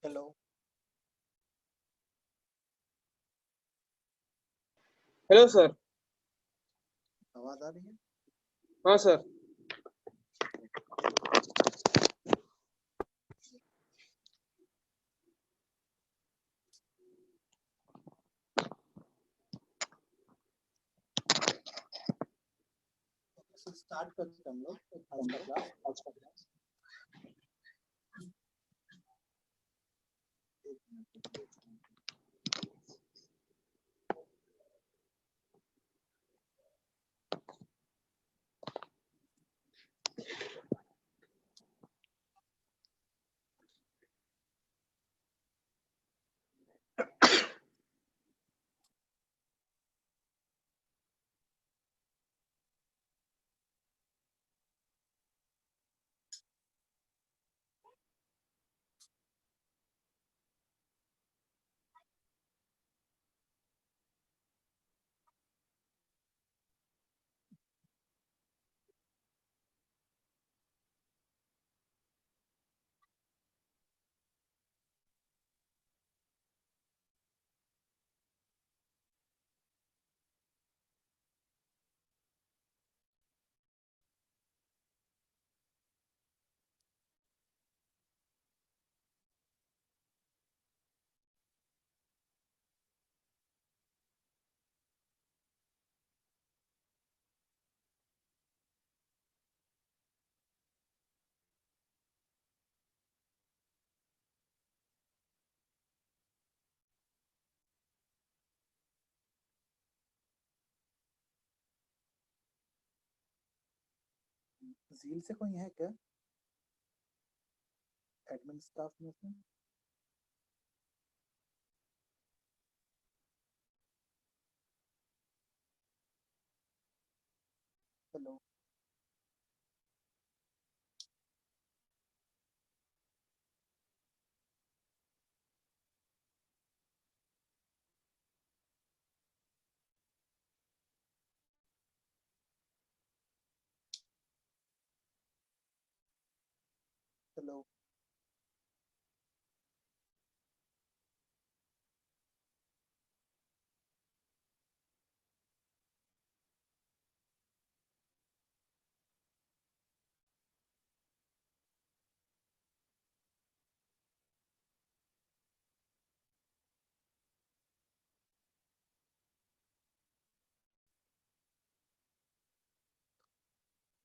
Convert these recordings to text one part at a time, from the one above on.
Hello. Hello sir. आवाज आ रही है? हाँ सर। स्टार्ट करते हैं हम लोग आज का क्लास। झील से कोई है क्या एडमिन स्टाफ में से? हेलो। हेलो।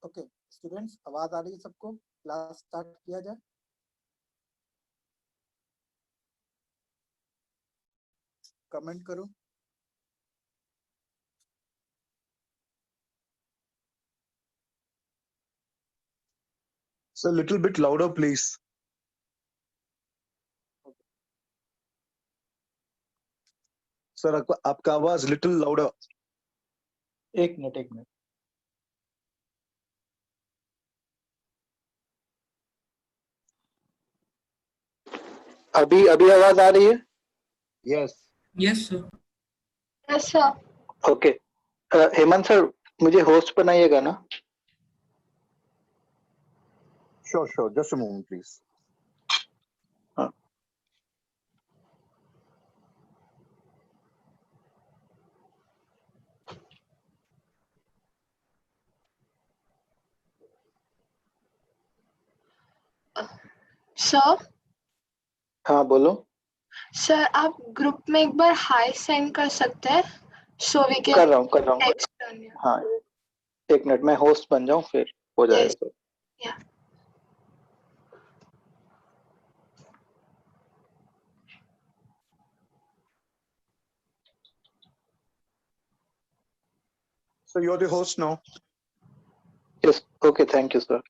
ओके स्टूडेंट्स, आवाज आ रही है सबको? क्लास स्टार्ट किया जाए। कमेंट करो। So a little bit louder, please. Sir, आपका आवाज little louder. एक मिनट। अभी आवाज आ रही है? Yes. Yes, sir. Yes, sir. Okay Hemant sir, मुझे होस्ट बनाइएगा ना? Sure. Just a moment, please. Sir हाँ बोलो। सर आप ग्रुप में एक बार हाई सेंड कर सकते हैं सो वी कैन कर रहा हूँ। Text on you. हाँ एक मिनट, मैं होस्ट बन जाऊँ फिर हो जाएगा। या So you're the host now. Yes okay, thank you sir.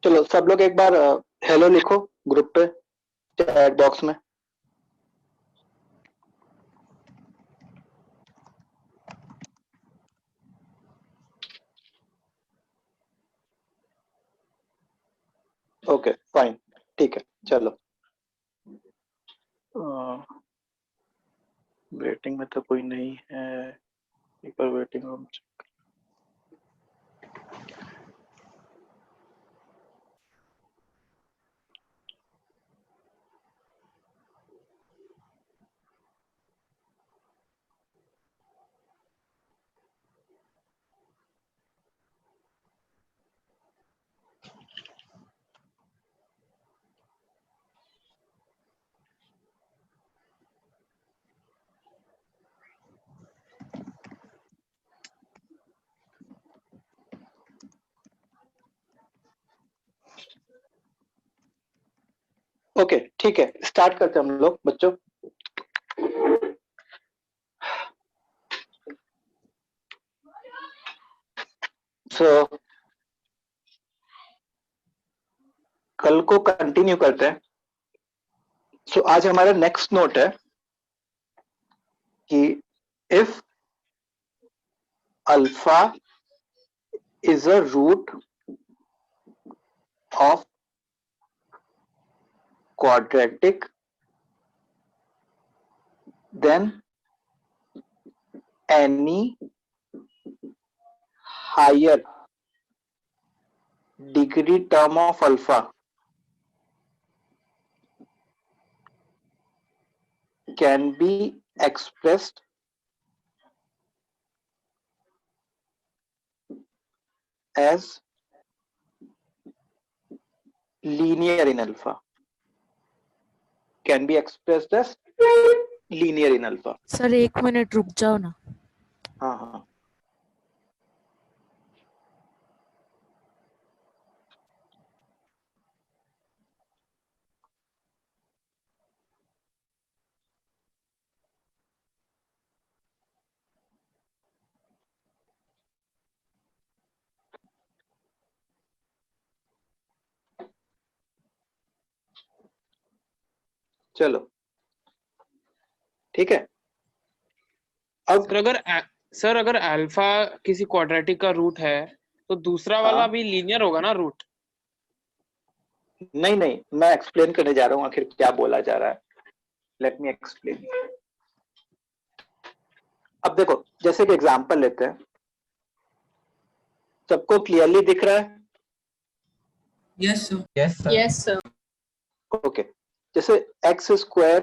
चलो सब लोग एक बार हेलो लिखो ग्रुप पे, चैट बॉक्स में। ओके फाइन, ठीक है चलो। वेटिंग में तो कोई नहीं है, एक बार वेटिंग रूम। ओके ठीक है, स्टार्ट करते हैं हम लोग बच्चों। सो कल को कंटिन्यू करते हैं। सो आज हमारा नेक्स्ट नोट है कि if alpha is a root of quadratic, then any higher degree term of alpha can be expressed as linear in alpha. Can be expressed as linear in alpha. Sir 1 minute रुक जाओ ना। हाँ हाँ चलो ठीक है। अब सर अगर अल्फा किसी क्वाड्रेटिक का रूट है तो दूसरा वाला हाँ। भी लीनियर होगा ना रूट? नहीं नहीं, मैं एक्सप्लेन करने जा रहा हूँ आखिर क्या बोला जा रहा है। Let me explain. अब देखो, जैसे कि एग्जांपल लेते हैं, सबको क्लियरली दिख रहा है? Yes sir. Yes sir. Okay, जैसे x square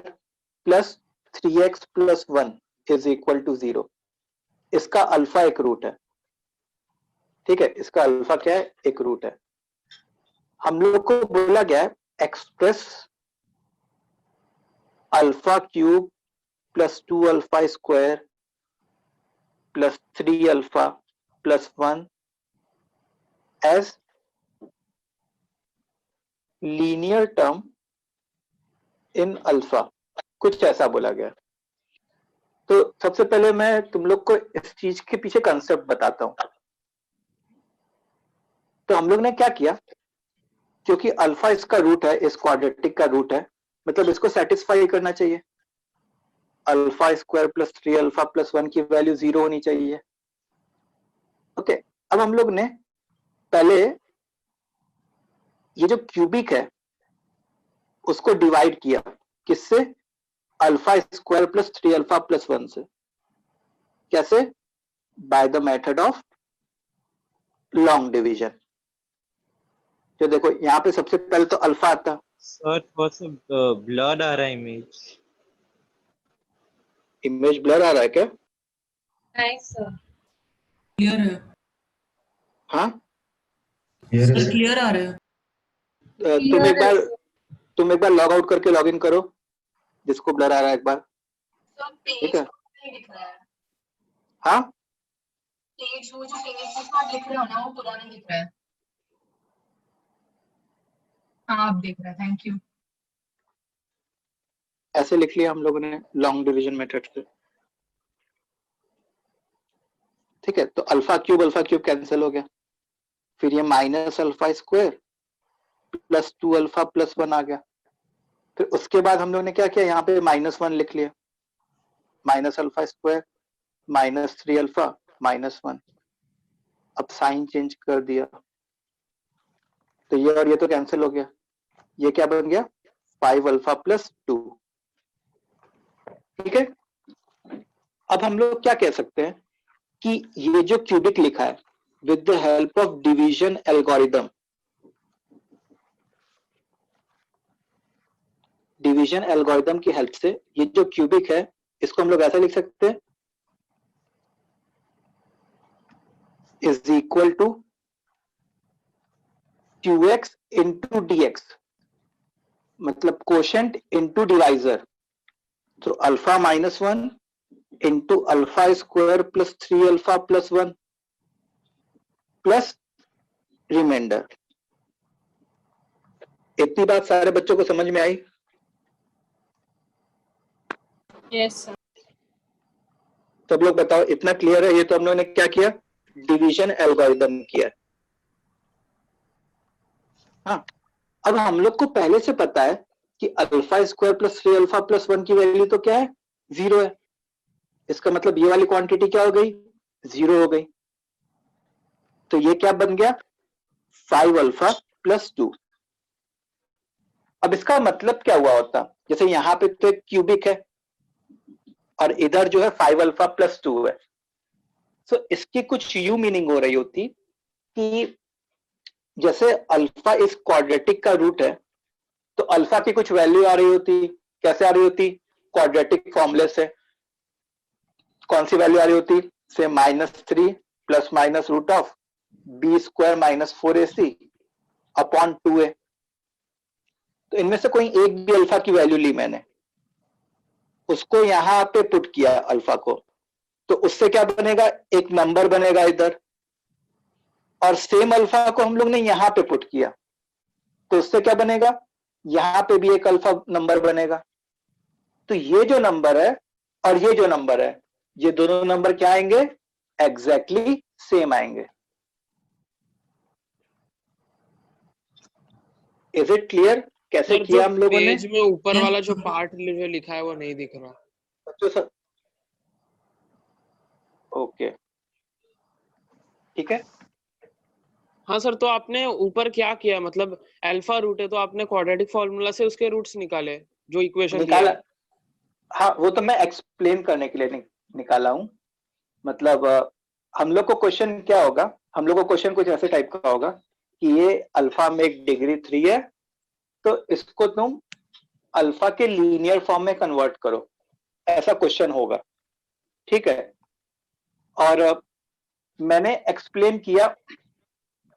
plus 3x plus 1 is equal to 0, इसका अल्फा एक रूट है। ठीक है, इसका अल्फा क्या है? एक रूट है। हम लोग को बोला गया है express alpha cube plus 2 alpha square plus 3 alpha plus 1 as linear term in alpha, कुछ ऐसा बोला गया। तो सबसे पहले मैं तुम लोग को इस चीज के पीछे कंसेप्ट बताता हूं। तो हम लोग ने क्या किया, क्योंकि अल्फा इसका रूट है, इस क्वाड्रेटिक का रूट है, मतलब इसको सेटिस्फाई करना चाहिए। Alpha square plus 3 alpha plus 1 की वैल्यू 0 होनी चाहिए। ओके, अब हम लोग ने पहले ये जो क्यूबिक है उसको डिवाइड किया, किससे? Alpha square plus 3 alpha plus 1 से। कैसे? By the method of long division. जो देखो यहाँ पे सबसे पहले तो अल्फा आता। सर थोड़ा सा ब्लर आ रहा है इमेज ब्लर आ रहा है क्या? नहीं सर। क्लियर है हाँ, सर, क्लियर आ रहा है। तुम एक बार लॉग आउट करके लॉग इन करो, जिसको ब्लर आ रहा है एक बार। ठीक है, दिख रहा है। हाँ पेज वो जो पेज जिसको आप लिख रहे हो ना वो पूरा नहीं दिख रहा है। हाँ आप दिख रहा है, थैंक यू। ऐसे लिख लिया हम लोगों ने लॉन्ग डिवीजन मेथड से। ठीक है, तो अल्फा क्यूब कैंसिल हो गया, फिर ये minus alpha square plus 2 alpha plus 1 आ गया। फिर उसके बाद हम लोग ने क्या किया, यहाँ पे -1 लिख लिया, minus alpha square minus 3 alpha minus 1। अब साइन चेंज कर दिया तो ये और ये तो कैंसिल हो गया, ये क्या बन गया 5 अल्फा प्लस 2। ठीक है, अब हम लोग क्या कह सकते हैं कि ये जो क्यूबिक लिखा है with the help of division algorithm, division algorithm की हेल्प से ये जो क्यूबिक है इसको हम लोग ऐसा लिख सकते हैं, is equal to QX into DX, मतलब कोशेंट इंटू डिवाइजर। तो alpha -1 into alpha square plus 3 alpha plus 1 plus remainder. इतनी बात सारे बच्चों को समझ में आई? Yes sir. सब लोग बताओ इतना क्लियर है? ये तो हम लोगों ने क्या किया, डिवीजन एल्गोरिदम किया। हाँ, अब हम लोग को पहले से पता है कि alpha square plus 3 alpha plus 1 की वैल्यू तो क्या है 0 है। इसका मतलब ये वाली क्वांटिटी क्या हो गई 0 हो गई। तो ये क्या बन गया 5 अल्फा प्लस 2। अब इसका मतलब क्या हुआ होता, जैसे यहां पे तो एक क्यूबिक है और इधर जो है 5 अल्फा प्लस 2 है। सो इसकी कुछ यू मीनिंग हो रही होती कि जैसे अल्फा इस क्वाड्रेटिक का रूट है तो अल्फा की कुछ वैल्यू आ रही होती। कैसे आ रही होती, क्वाड्रेटिक फॉर्मूले से। कौन सी वैल्यू आ रही होती, से -3 plus minus root of b square minus 4ac upon 2a। तो इनमें से कोई एक भी अल्फा की वैल्यू ली मैंने, उसको यहां पे पुट किया अल्फा को, तो उससे क्या बनेगा एक नंबर बनेगा इधर, और सेम अल्फा को हम लोग ने यहां पे पुट किया तो उससे क्या बनेगा, यहां पे भी एक अल्फा नंबर बनेगा। तो ये जो नंबर है और ये जो नंबर है, ये दोनों नंबर क्या आएंगे, एग्जैक्टली सेम आएंगे। इज इट क्लियर कैसे सर किया जो हम लोगों ने? पेज में ऊपर वाला जो पार्ट जो लिखा है वो नहीं दिख रहा। बच्चों सर, ओके ठीक है। हाँ सर, तो आपने ऊपर क्या किया, मतलब अल्फा रूट है तो आपने क्वाड्रेटिक फॉर्मूला से उसके रूट्स निकाले जो इक्वेशन निकाला, हाँ वो तो मैं एक्सप्लेन करने के लिए निकाला हूं। मतलब हम लोग को क्वेश्चन क्या होगा, हम लोग को क्वेश्चन कुछ ऐसे टाइप का होगा कि ये अल्फा में एक डिग्री 3 है तो इसको तुम अल्फा के लीनियर फॉर्म में कन्वर्ट करो, ऐसा क्वेश्चन होगा। ठीक है, और मैंने एक्सप्लेन किया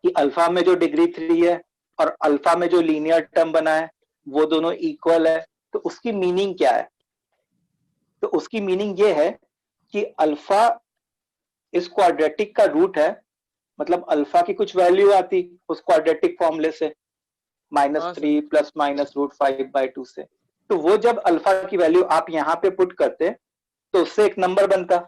कि अल्फा में जो डिग्री 3 है और अल्फा में जो लीनियर टर्म बना है वो दोनों इक्वल है। तो उसकी मीनिंग क्या है, तो उसकी मीनिंग ये है कि अल्फा इस क्वाड्रेटिक का रूट है, मतलब अल्फा की कुछ वैल्यू आती उस क्वाड्रेटिक फॉर्मूले से -3 प्लस माइनस रूट 5/2 से। तो वो जब अल्फा की वैल्यू आप यहाँ पे पुट करते तो उससे एक नंबर बनता,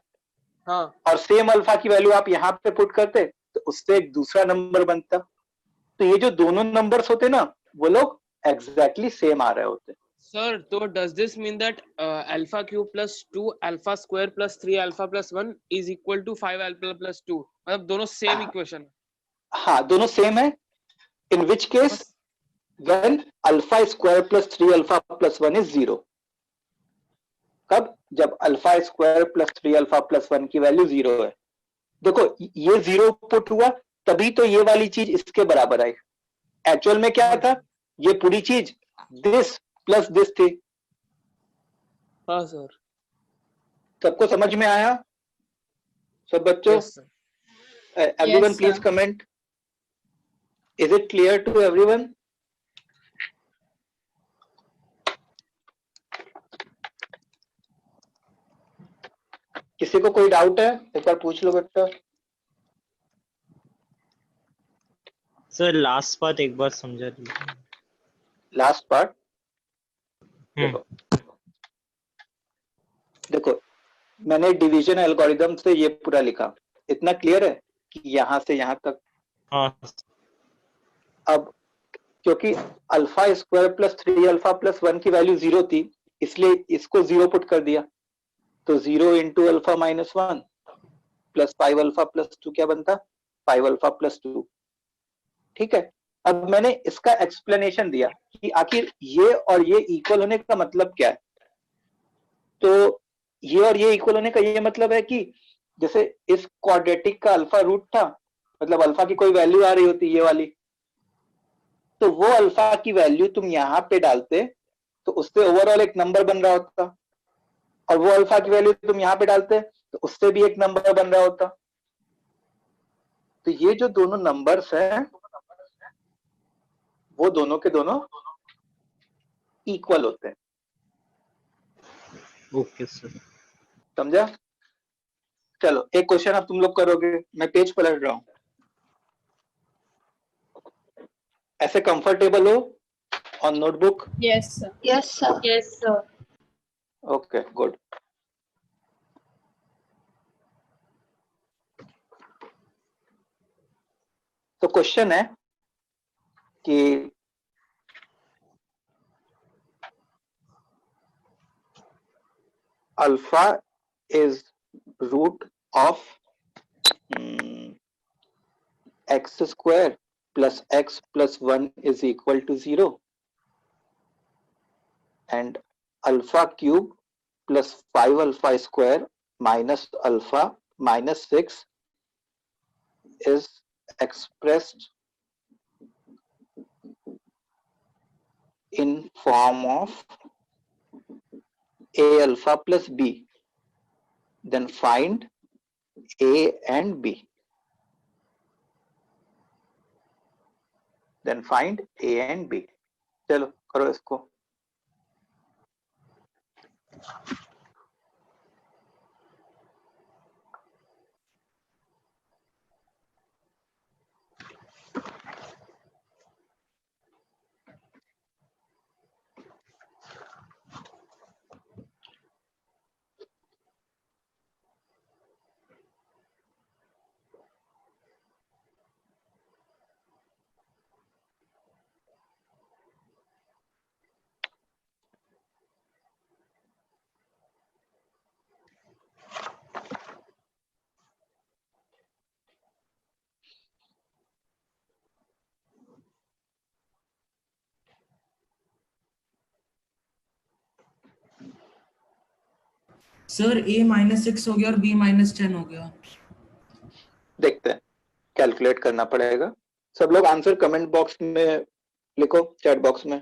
हाँ, और सेम अल्फा की वैल्यू आप यहाँ पे पुट करते तो उससे एक दूसरा नंबर बनता। तो ये जो दोनों नंबर्स होते ना वो लोग एग्जैक्टली सेम आ रहे होते। सर तो does this mean that alpha cube plus 2 alpha square plus 3 alpha plus 1 is equal to 5 alpha plus 2, मतलब दोनों सेम इक्वेशन? हाँ दोनों सेम है। In which case when alpha square plus 3 alpha plus 1 is 0। कब, जब alpha square plus 3 alpha plus 1 की value 0 है। देखो ये 0 पुट हुआ तभी तो ये वाली चीज इसके बराबर आई। एक्चुअल में क्या था, ये पूरी चीज दिस प्लस दिस थी। हाँ सर। सबको समझ में आया सब बच्चों? Yes, sir. Everyone Yes, please sir. Comment, is it clear to everyone? किसी को कोई डाउट है एक बार पूछ लो बच्चा। सर लास्ट पार्ट एक बार समझा दीजिए। लास्ट पार्ट देखो, देखो मैंने डिवीजन एल्गोरिदम से ये पूरा लिखा, इतना क्लियर है कि यहां से यहां तक। हाँ अब क्योंकि alpha square plus 3 alpha plus 1 की वैल्यू 0 थी, इसलिए इसको 0 पुट कर दिया, तो 0 into alpha minus 1 plus 5 alpha plus 2 क्या बनता, 5 अल्फा प्लस 2। ठीक है, अब मैंने इसका एक्सप्लेनेशन दिया कि आखिर ये और ये इक्वल होने का मतलब क्या है। तो ये और ये इक्वल होने का ये मतलब है कि जैसे इस क्वाड्रेटिक का अल्फा रूट था, मतलब अल्फा की कोई वैल्यू आ रही होती ये वाली, तो वो अल्फा की वैल्यू तुम यहाँ पे डालते तो उससे ओवरऑल एक नंबर बन रहा होता, और वो अल्फा की वैल्यू तुम यहाँ पे डालते तो उससे भी एक नंबर बन रहा होता। तो ये जो दोनों नंबर्स हैं वो दोनों के दोनों इक्वल होते हैं। Okay sir. समझा? चलो एक क्वेश्चन अब तुम लोग करोगे, मैं पेज पलट रहा हूं। ऐसे कंफर्टेबल हो on notebook? Yes sir. Yes sir. Yes sir. Okay good. तो क्वेश्चन है कि alpha is root of x square plus x plus 1 is equal to 0 and alpha cube plus 5 alpha square minus alpha minus 6 is expressed in form of a alpha plus b, then find a and b, then find a and b। चलो करो इसको। Sir a -6 हो गया और b -10 हो गया। देखते हैं, कैलकुलेट करना पड़ेगा। सब लोग आंसर कमेंट बॉक्स में लिखो, चैट बॉक्स में।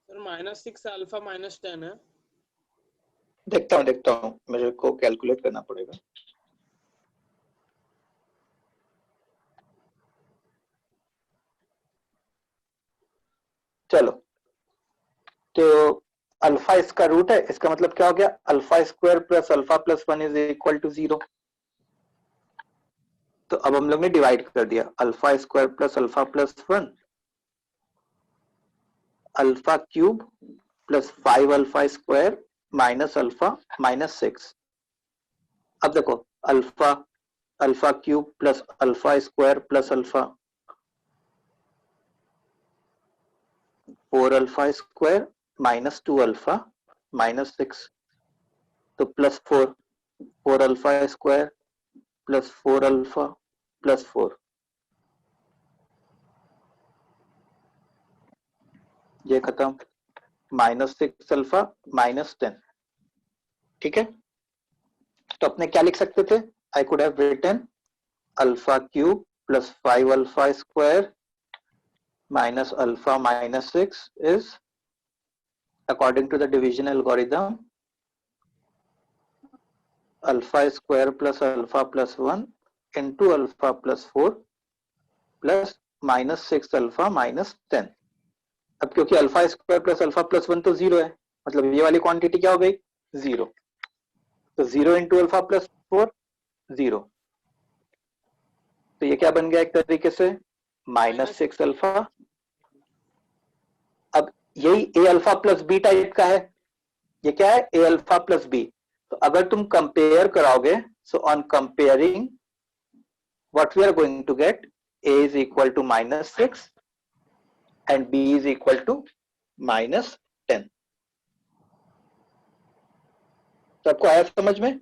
सर -6 अल्फा -10 है। देखता हूँ, मेरे को कैलकुलेट करना पड़ेगा। चलो, तो अल्फा इसका रूट है, इसका मतलब क्या हो गया, alpha square plus alpha plus 1 is equal to 0। तो अब हम लोग ने डिवाइड कर दिया, alpha square plus alpha plus 1 alpha cube plus 5 alpha square minus alpha minus 6। अब देखो alpha cube plus alpha square plus alpha 4 alpha square minus 2 alpha minus 6, तो plus 4 alpha square plus 4 alpha plus 4, ये खत्म, -6 alpha -10। ठीक है, तो अपने क्या लिख सकते थे, I could have written alpha cube plus 5 alpha square minus alpha minus 6 is, according to the division algorithm, alpha square plus alpha plus 1 into alpha plus 4 plus -6 alpha minus 10। अब क्योंकि alpha square plus alpha plus 1 तो 0 है, मतलब ये वाली quantity क्या हो गई 0, तो 0 इंटू अल्फा प्लस 4 0, तो ये क्या बन गया एक तरीके से -6 अल्फा। अब यही ए अल्फा प्लस बी टाइप का है, ये क्या है ए अल्फा प्लस बी। तो अगर तुम कंपेयर कराओगे, so on comparing what we are going to get, a is equal to -6 and b is equal to -10। तो आपको आया समझ में?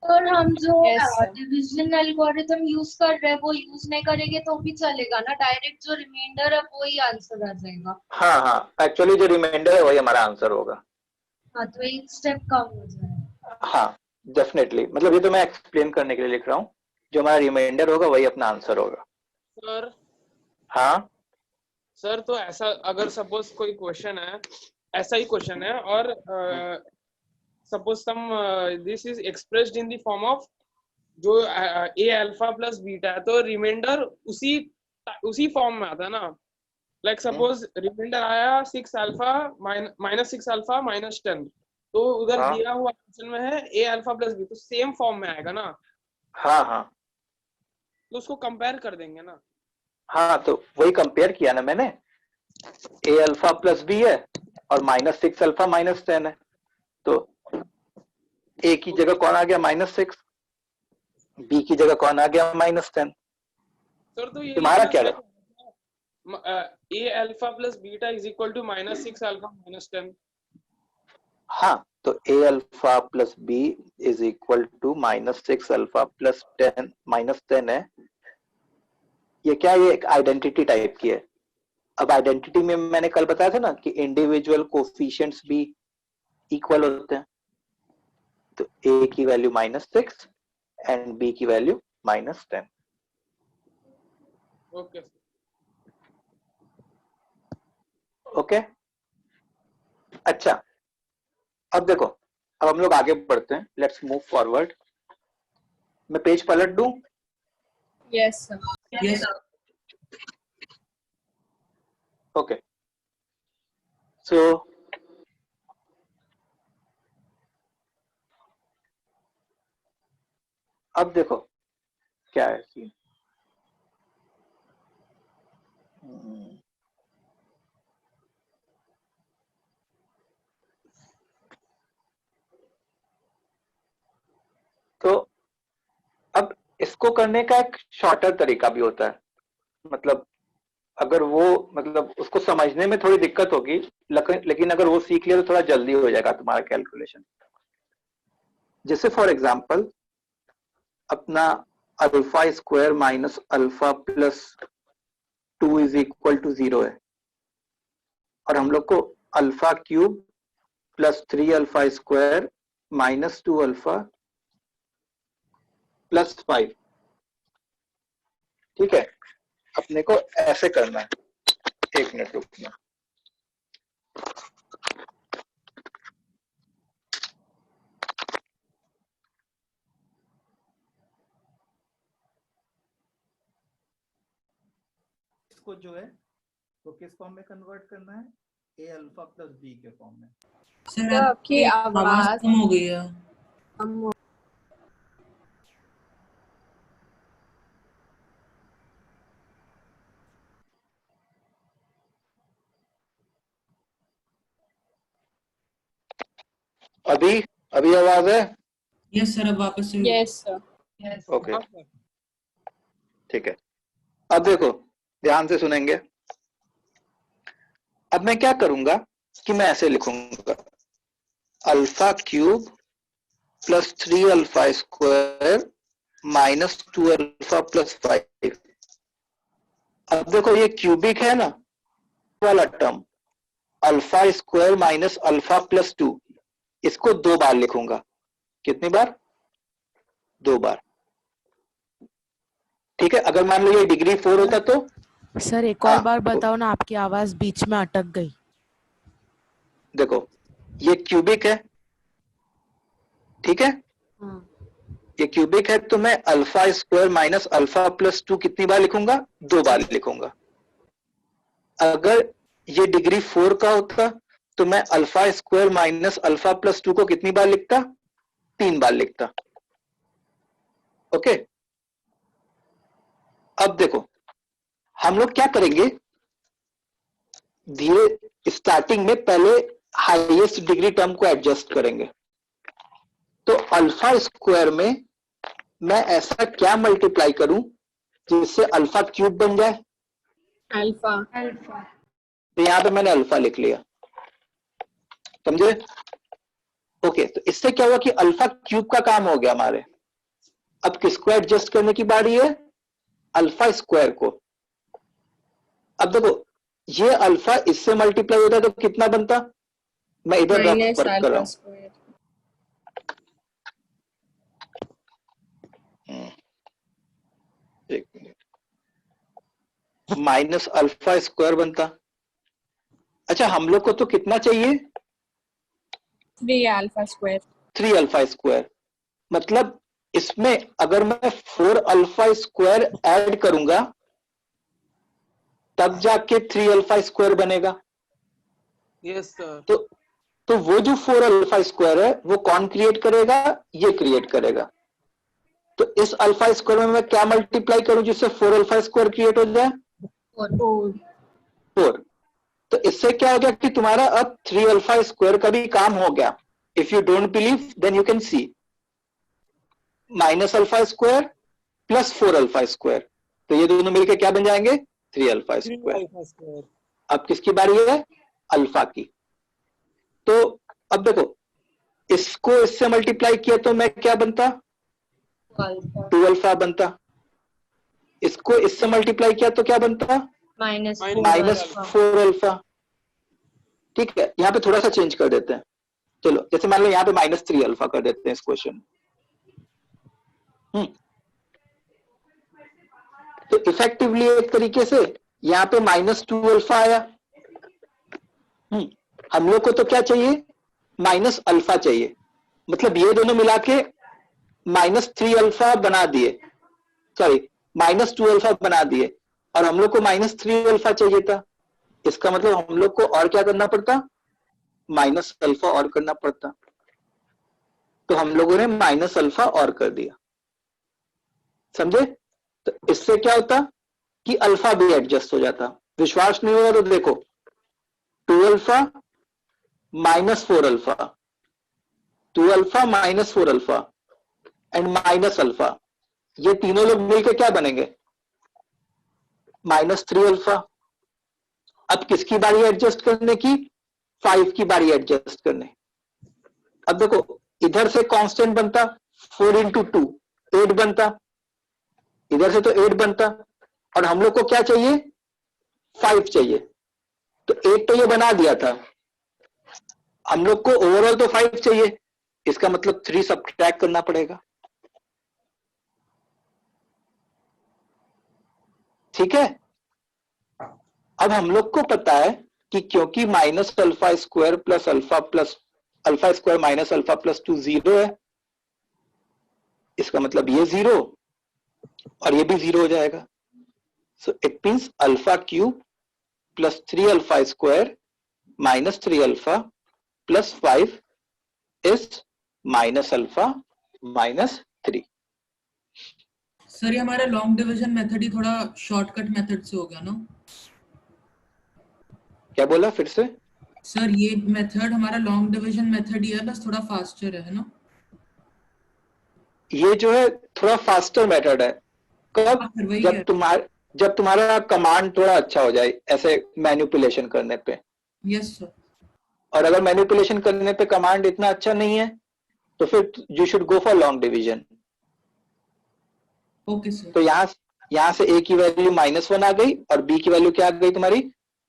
और हम जो Yes, sir. Division algorithm use कर रहे हैं वो यूज नहीं करेंगे तो भी चलेगा ना, डायरेक्ट जो रिमाइंडर है वो ही आंसर आ जाएगा। हाँ, एक्चुअली जो रिमाइंडर है वही हमारा आंसर होगा। हाँ, तो एक स्टेप कम हो जाएगा। हाँ डेफिनेटली, मतलब ये तो मैं एक्सप्लेन करने के लिए लिख रहा हूँ, जो हमारा रिमाइंडर होगा वही अपना आंसर होगा। सर हाँ सर, तो ऐसा अगर सपोज कोई क्वेश्चन है, ऐसा ही क्वेश्चन है, और suppose some this is expressed in the form of जो ए अल्फा प्लस बीटा है, तो रिमाइंडर उसी फॉर्म में आता है ना। लाइक सपोज रिमाइंडर आया 6 अल्फा -6 अल्फा -10, तो उधर हाँ। दिया हुआ ऑप्शन में है ए अल्फा प्लस बी, तो सेम फॉर्म में आएगा ना, हाँ तो उसको कंपेयर कर देंगे ना। हाँ, तो वही कंपेयर किया ना मैंने, ए अल्फा प्लस बी है और -6 अल्फा -10 है, तो ए की जगह कौन आ गया -6, बी की जगह कौन आ गया -10। सर तो ये तुम्हारा क्या a alpha plus beta is equal to -6 alpha -10। हाँ, तो a alpha plus b is equal to -6 alpha plus 10 -10 है। ये क्या, ये एक आइडेंटिटी टाइप की है। अब आइडेंटिटी में मैंने कल बताया था ना कि इंडिविजुअल कोफिशिएंट्स भी इक्वल होते हैं, तो ए की वैल्यू -6 एंड बी की वैल्यू -10। ओके ओके, अच्छा अब देखो, अब हम लोग आगे बढ़ते हैं, लेट्स मूव फॉरवर्ड। मैं पेज पलट दूं? Yes, sir. Yes. ओके, सो अब देखो क्या है सीन। तो अब इसको करने का एक शॉर्टर तरीका भी होता है, मतलब अगर वो, मतलब उसको समझने में थोड़ी दिक्कत होगी, लेकिन अगर वो सीख लिया तो थोड़ा जल्दी हो जाएगा तुम्हारा कैलकुलेशन। जैसे फॉर एग्जांपल अपना alpha square minus alpha plus 2 is equal to 0 है, और हम लोग को alpha cube plus 3 alpha square minus 2 alpha plus 5, ठीक है, अपने को ऐसे करना है। एक मिनट रुकना। इसको जो है वो किस फॉर्म में कन्वर्ट करना है, ए अल्फा प्लस बी के फॉर्म में। सर आपकी आवाज कम हो गई है। अभी आवाज है? यस सर, अब वापस से। Yes, sir. ओके, ठीक है। अब देखो ध्यान से सुनेंगे। अब मैं क्या करूंगा कि मैं ऐसे लिखूंगा alpha cube plus 3 alpha square minus 2 alpha plus 5। अब देखो ये क्यूबिक है ना वाला term, alpha square minus alpha plus 2, इसको 2 बार लिखूंगा। कितनी बार? 2 बार, ठीक है। अगर मान लो ये डिग्री 4 होता तो सर एक और बार बताओ ना, आपकी आवाज बीच में अटक गई। देखो ये क्यूबिक है, ठीक है, ये क्यूबिक है, तो मैं alpha square minus alpha plus 2 कितनी बार लिखूंगा? 2 बार लिखूंगा। अगर ये डिग्री 4 का होता तो मैं alpha square minus alpha plus 2 को कितनी बार लिखता? 3 बार लिखता। ओके, अब देखो हम लोग क्या करेंगे, धीरे स्टार्टिंग में पहले हाईएस्ट डिग्री टर्म को एडजस्ट करेंगे। तो अल्फा स्क्वायर में मैं ऐसा क्या मल्टीप्लाई करूं जिससे अल्फा क्यूब बन जाए? अल्फा। तो यहां पे मैंने अल्फा लिख लिया, समझे? ओके, तो इससे क्या हुआ कि अल्फा क्यूब का काम हो गया हमारे। अब किसको एडजस्ट करने की बारी है? अल्फा स्क्वायर को। अब देखो ये अल्फा इससे मल्टीप्लाई होता है तो कितना बनता? मैं इधर रफ वर्क कर रहा हूं। एक मिनट, माइनस अल्फा स्क्वायर बनता। अच्छा, हम लोग को तो कितना चाहिए? 3 अल्फा स्क्वायर। 3 alpha square. मतलब इसमें अगर मैं 4 अल्फा स्क्वायर ऐड करूंगा तब जाके 3 अल्फा स्क्वायर बनेगा। Yes sir. तो वो जो 4 अल्फा स्क्वायर है वो कौन क्रिएट करेगा? ये क्रिएट करेगा। तो इस अल्फा स्क्वायर में मैं क्या मल्टीप्लाई करूं जिससे 4 अल्फा स्क्वायर क्रिएट हो जाए? 4। तो इससे क्या हो गया कि तुम्हारा अब 3 अल्फा स्क्वायर का भी काम हो गया। If you don't believe then you can see, minus alpha square plus 4 alpha square, तो ये दोनों मिलकर क्या बन जाएंगे? 3 अल्फा स्क्वायर। अब किसकी बारी है? अल्फा की। तो अब देखो इसको इससे मल्टीप्लाई किया तो मैं क्या बनता? 2 अल्फा बनता। इसको इससे मल्टीप्लाई किया तो क्या बनता? Minus 4 alpha. ठीक है, यहाँ पे थोड़ा सा चेंज कर देते हैं। चलो जैसे मान लो यहाँ पे -3 अल्फा कर देते हैं इस क्वेश्चन। तो इफेक्टिवली एक तरीके से यहाँ पे -2 अल्फा आया। हम लोग को तो क्या चाहिए? माइनस अल्फा चाहिए। मतलब ये दोनों मिला के -3 अल्फा बना दिए, सॉरी -2 अल्फा बना दिए, और हम लोग को -3 अल्फा चाहिए था। इसका मतलब हम लोग को और क्या करना पड़ता? माइनस अल्फा और करना पड़ता। तो हम लोगों ने माइनस अल्फा और कर दिया, समझे? तो इससे क्या होता कि अल्फा भी एडजस्ट हो जाता। विश्वास नहीं होगा तो देखो, 2 alpha -4 alpha, 2 alpha -4 alpha and minus alpha, ये तीनों लोग मिलकर क्या बनेंगे? -3 अल्फा। अब किसकी बारी एडजस्ट करने की? 5 की बारी एडजस्ट करने। अब देखो इधर से कांस्टेंट बनता 4 × 2 8 बनता, इधर से तो 8 बनता, और हम लोग को क्या चाहिए? 5 चाहिए। तो 8 तो ये बना दिया था, हम लोग को ओवरऑल तो 5 चाहिए। इसका मतलब 3 सब्ट्रैक्ट करना पड़ेगा। ठीक है, अब हम लोग को पता है कि क्योंकि minus alpha square plus alpha square minus alpha plus 2 0 है, इसका मतलब ये 0 और ये भी 0 हो जाएगा। So it means alpha cube plus 3 alpha square minus 3 alpha plus 5 is minus alpha -3। Sir ये हमारा लॉन्ग डिवीजन मेथड ही थोड़ा शॉर्टकट मेथड से हो गया ना? क्या बोला फिर से? सर ये मेथड हमारा लॉन्ग डिवीजन मेथड ही है, बस थोड़ा फास्टर है ना? ये जो है थोड़ा फास्टर मेथड है। कब? फिर वही जब है। जब तुम्हारा कमांड थोड़ा अच्छा हो जाए ऐसे मैनिपुलेशन करने पे। Yes sir. और अगर मैनिपुलेशन करने पे कमांड इतना अच्छा नहीं है तो फिर you should go for long division. Okay sir. तो यहाँ से a की वैल्यू -1 आ गई और b की वैल्यू क्या आ गई तुम्हारी?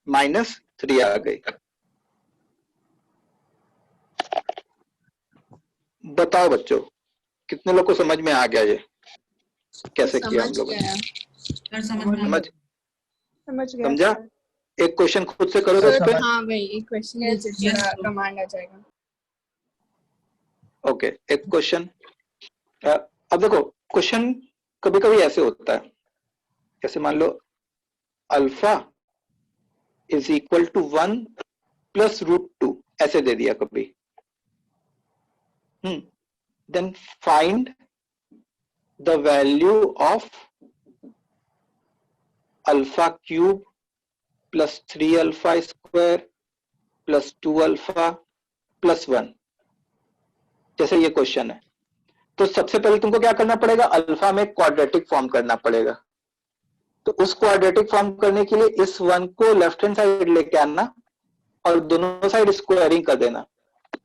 -3 आ गई। बताओ बच्चों, कितने लोग को समझ में आ गया ये कैसे किया हम लोगों ने? सर समझा? एक क्वेश्चन खुद से करो इस पे। हाँ भाई, एक क्वेश्चन कमांड आ जाएगा। ओके, एक क्वेश्चन। अब देखो क्वेश्चन कभी कभी ऐसे होता है, जैसे मान लो alpha is equal to 1 plus root 2 ऐसे दे दिया कभी, then find the value of alpha cube plus 3 alpha square plus 2 alpha plus 1, जैसे ये क्वेश्चन है। तो सबसे पहले तुमको क्या करना पड़ेगा, अल्फा में क्वाड्रेटिक फॉर्म करना पड़ेगा। तो उस क्वाड्रेटिक फॉर्म करने के लिए इस 1 को लेफ्ट हैंड साइड लेके आना और दोनों साइड स्क्वायरिंग कर देना,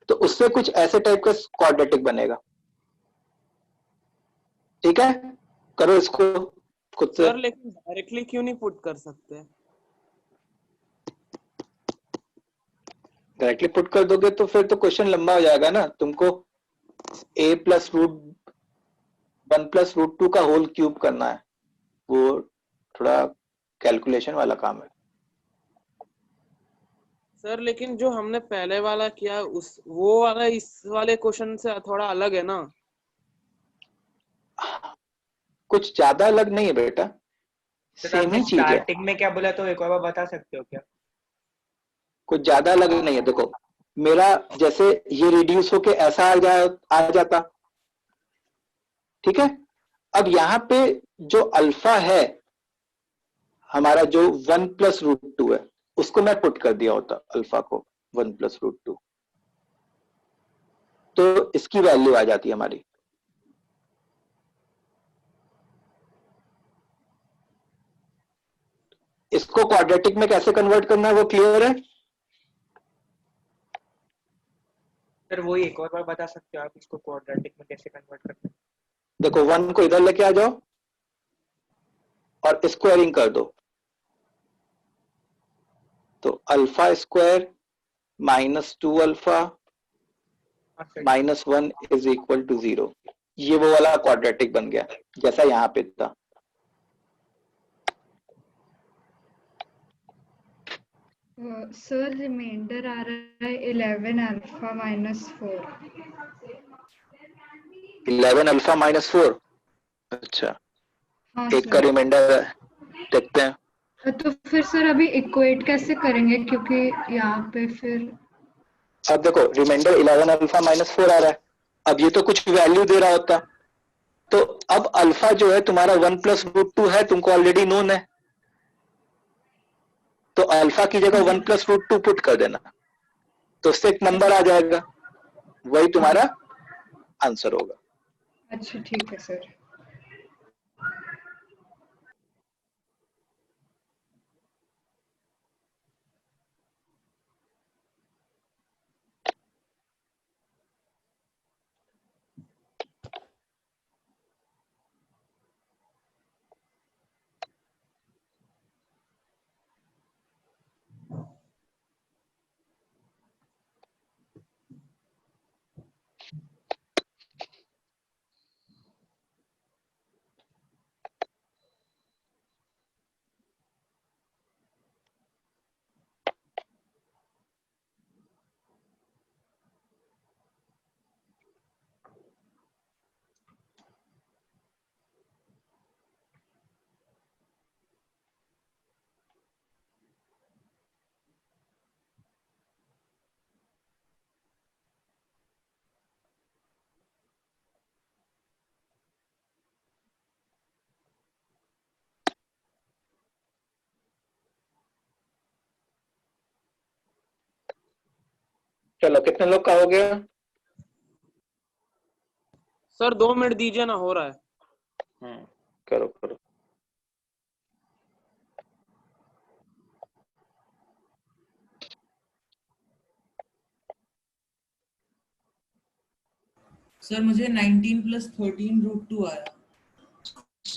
तो उससे कुछ ऐसे टाइप का क्वाड्रेटिक बनेगा। ठीक है, करो इसको खुद से। सर लेकिन डायरेक्टली क्यों नहीं पुट कर सकते? डायरेक्टली पुट कर दोगे तो फिर तो क्वेश्चन लंबा हो जाएगा ना। तुमको a plus root 1 plus root 2 का होल क्यूब करना है, वो थोड़ा कैलकुलेशन वाला काम है। सर लेकिन जो हमने पहले वाला किया उस वो वाला इस वाले क्वेश्चन से थोड़ा अलग है ना? कुछ ज्यादा अलग नहीं है बेटा, सेम ही चीज है। स्टार्टिंग में क्या बोला तो एक और बार बता सकते हो क्या? कुछ ज्यादा अलग नहीं है। देखो मेरा जैसे ये रिड्यूस होके ऐसा आ जाता, ठीक है। अब यहाँ पे जो अल्फा है हमारा, जो 1 प्लस रूट 2 है, उसको मैं पुट कर दिया होता अल्फा को 1 प्लस रूट 2, तो इसकी वैल्यू आ जाती है हमारी। इसको क्वाड्रेटिक में कैसे कन्वर्ट करना है वो क्लियर है? सर वही एक और बार बता सकते हो आप, इसको क्वाड्रेटिक में कैसे कन्वर्ट करते हैं? देखो 1 को इधर लेके आ जाओ और स्क्वायरिंग कर दो, तो alpha square minus 2 alpha minus 1 is equal to 0। ये वो वाला क्वाड्रेटिक बन गया जैसा यहाँ पे था। सर रिमाइंडर आ रहा है 11 अल्फा माइनस 4। 11 अल्फा माइनस 4, अच्छा। हाँ एक का सर। रिमाइंडर देखते हैं। तो फिर सर अभी इक्वेट कैसे करेंगे, क्योंकि यहाँ पे फिर अब देखो रिमाइंडर 11 अल्फा माइनस 4 आ रहा है, अब ये तो कुछ वैल्यू दे रहा होता, तो अब अल्फा जो है तुम्हारा 1 प्लस रूट 2 है, तुमको ऑलरेडी नोन है, तो अल्फा की जगह 1 प्लस रूट 2 पुट कर देना, तो उससे एक नंबर आ जाएगा, वही तुम्हारा आंसर होगा। अच्छा ठीक है सर। चलो कितने लोग का हो गया? सर 2 मिनट दीजिए ना, हो रहा है। करो करो। सर मुझे 19 प्लस 13 रूट 2 आया।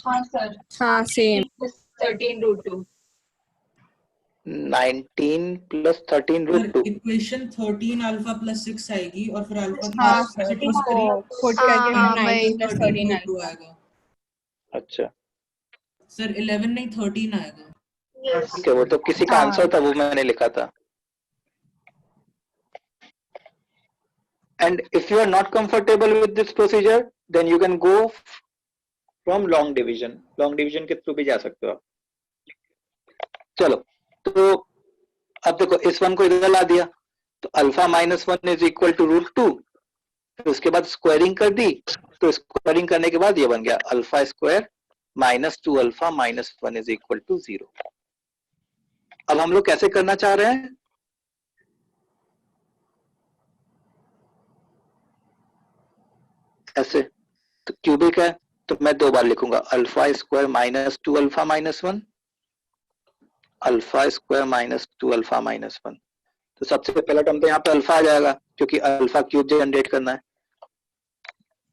हाँ सर, हाँ same. 13 root 2। 19 plus 13 root 2। Equation 13 alpha plus 6 आएगी और फिर अल्फा हाँ, प्लस 6 प्लस हाँ, वही। 19 प्लस 13 रूट 2 आएगा। अच्छा सर 11 नहीं 13 आएगा। ओके, वो तो किसी का आंसर था, वो मैंने लिखा था। And if you are not comfortable with this procedure, then you can go from long division. Long division के थ्रू भी जा सकते हो आप। चलो, तो अब देखो इस वन को इधर ला दिया तो alpha minus one is equal to √2, फिर उसके बाद स्क्वायरिंग कर दी, तो स्क्वायरिंग करने के बाद ये बन गया alpha square -2 alpha -1 is equal to 0। अब हम लोग कैसे करना चाह रहे हैं, ऐसे, तो क्यूबिक है तो मैं 2 बार लिखूंगा alpha square -2 alpha -1, alpha square -2 alpha -1। तो सबसे पहला टर्म तो यहाँ पे अल्फा आ जाएगा क्योंकि अल्फा क्यूब जनरेट करना है,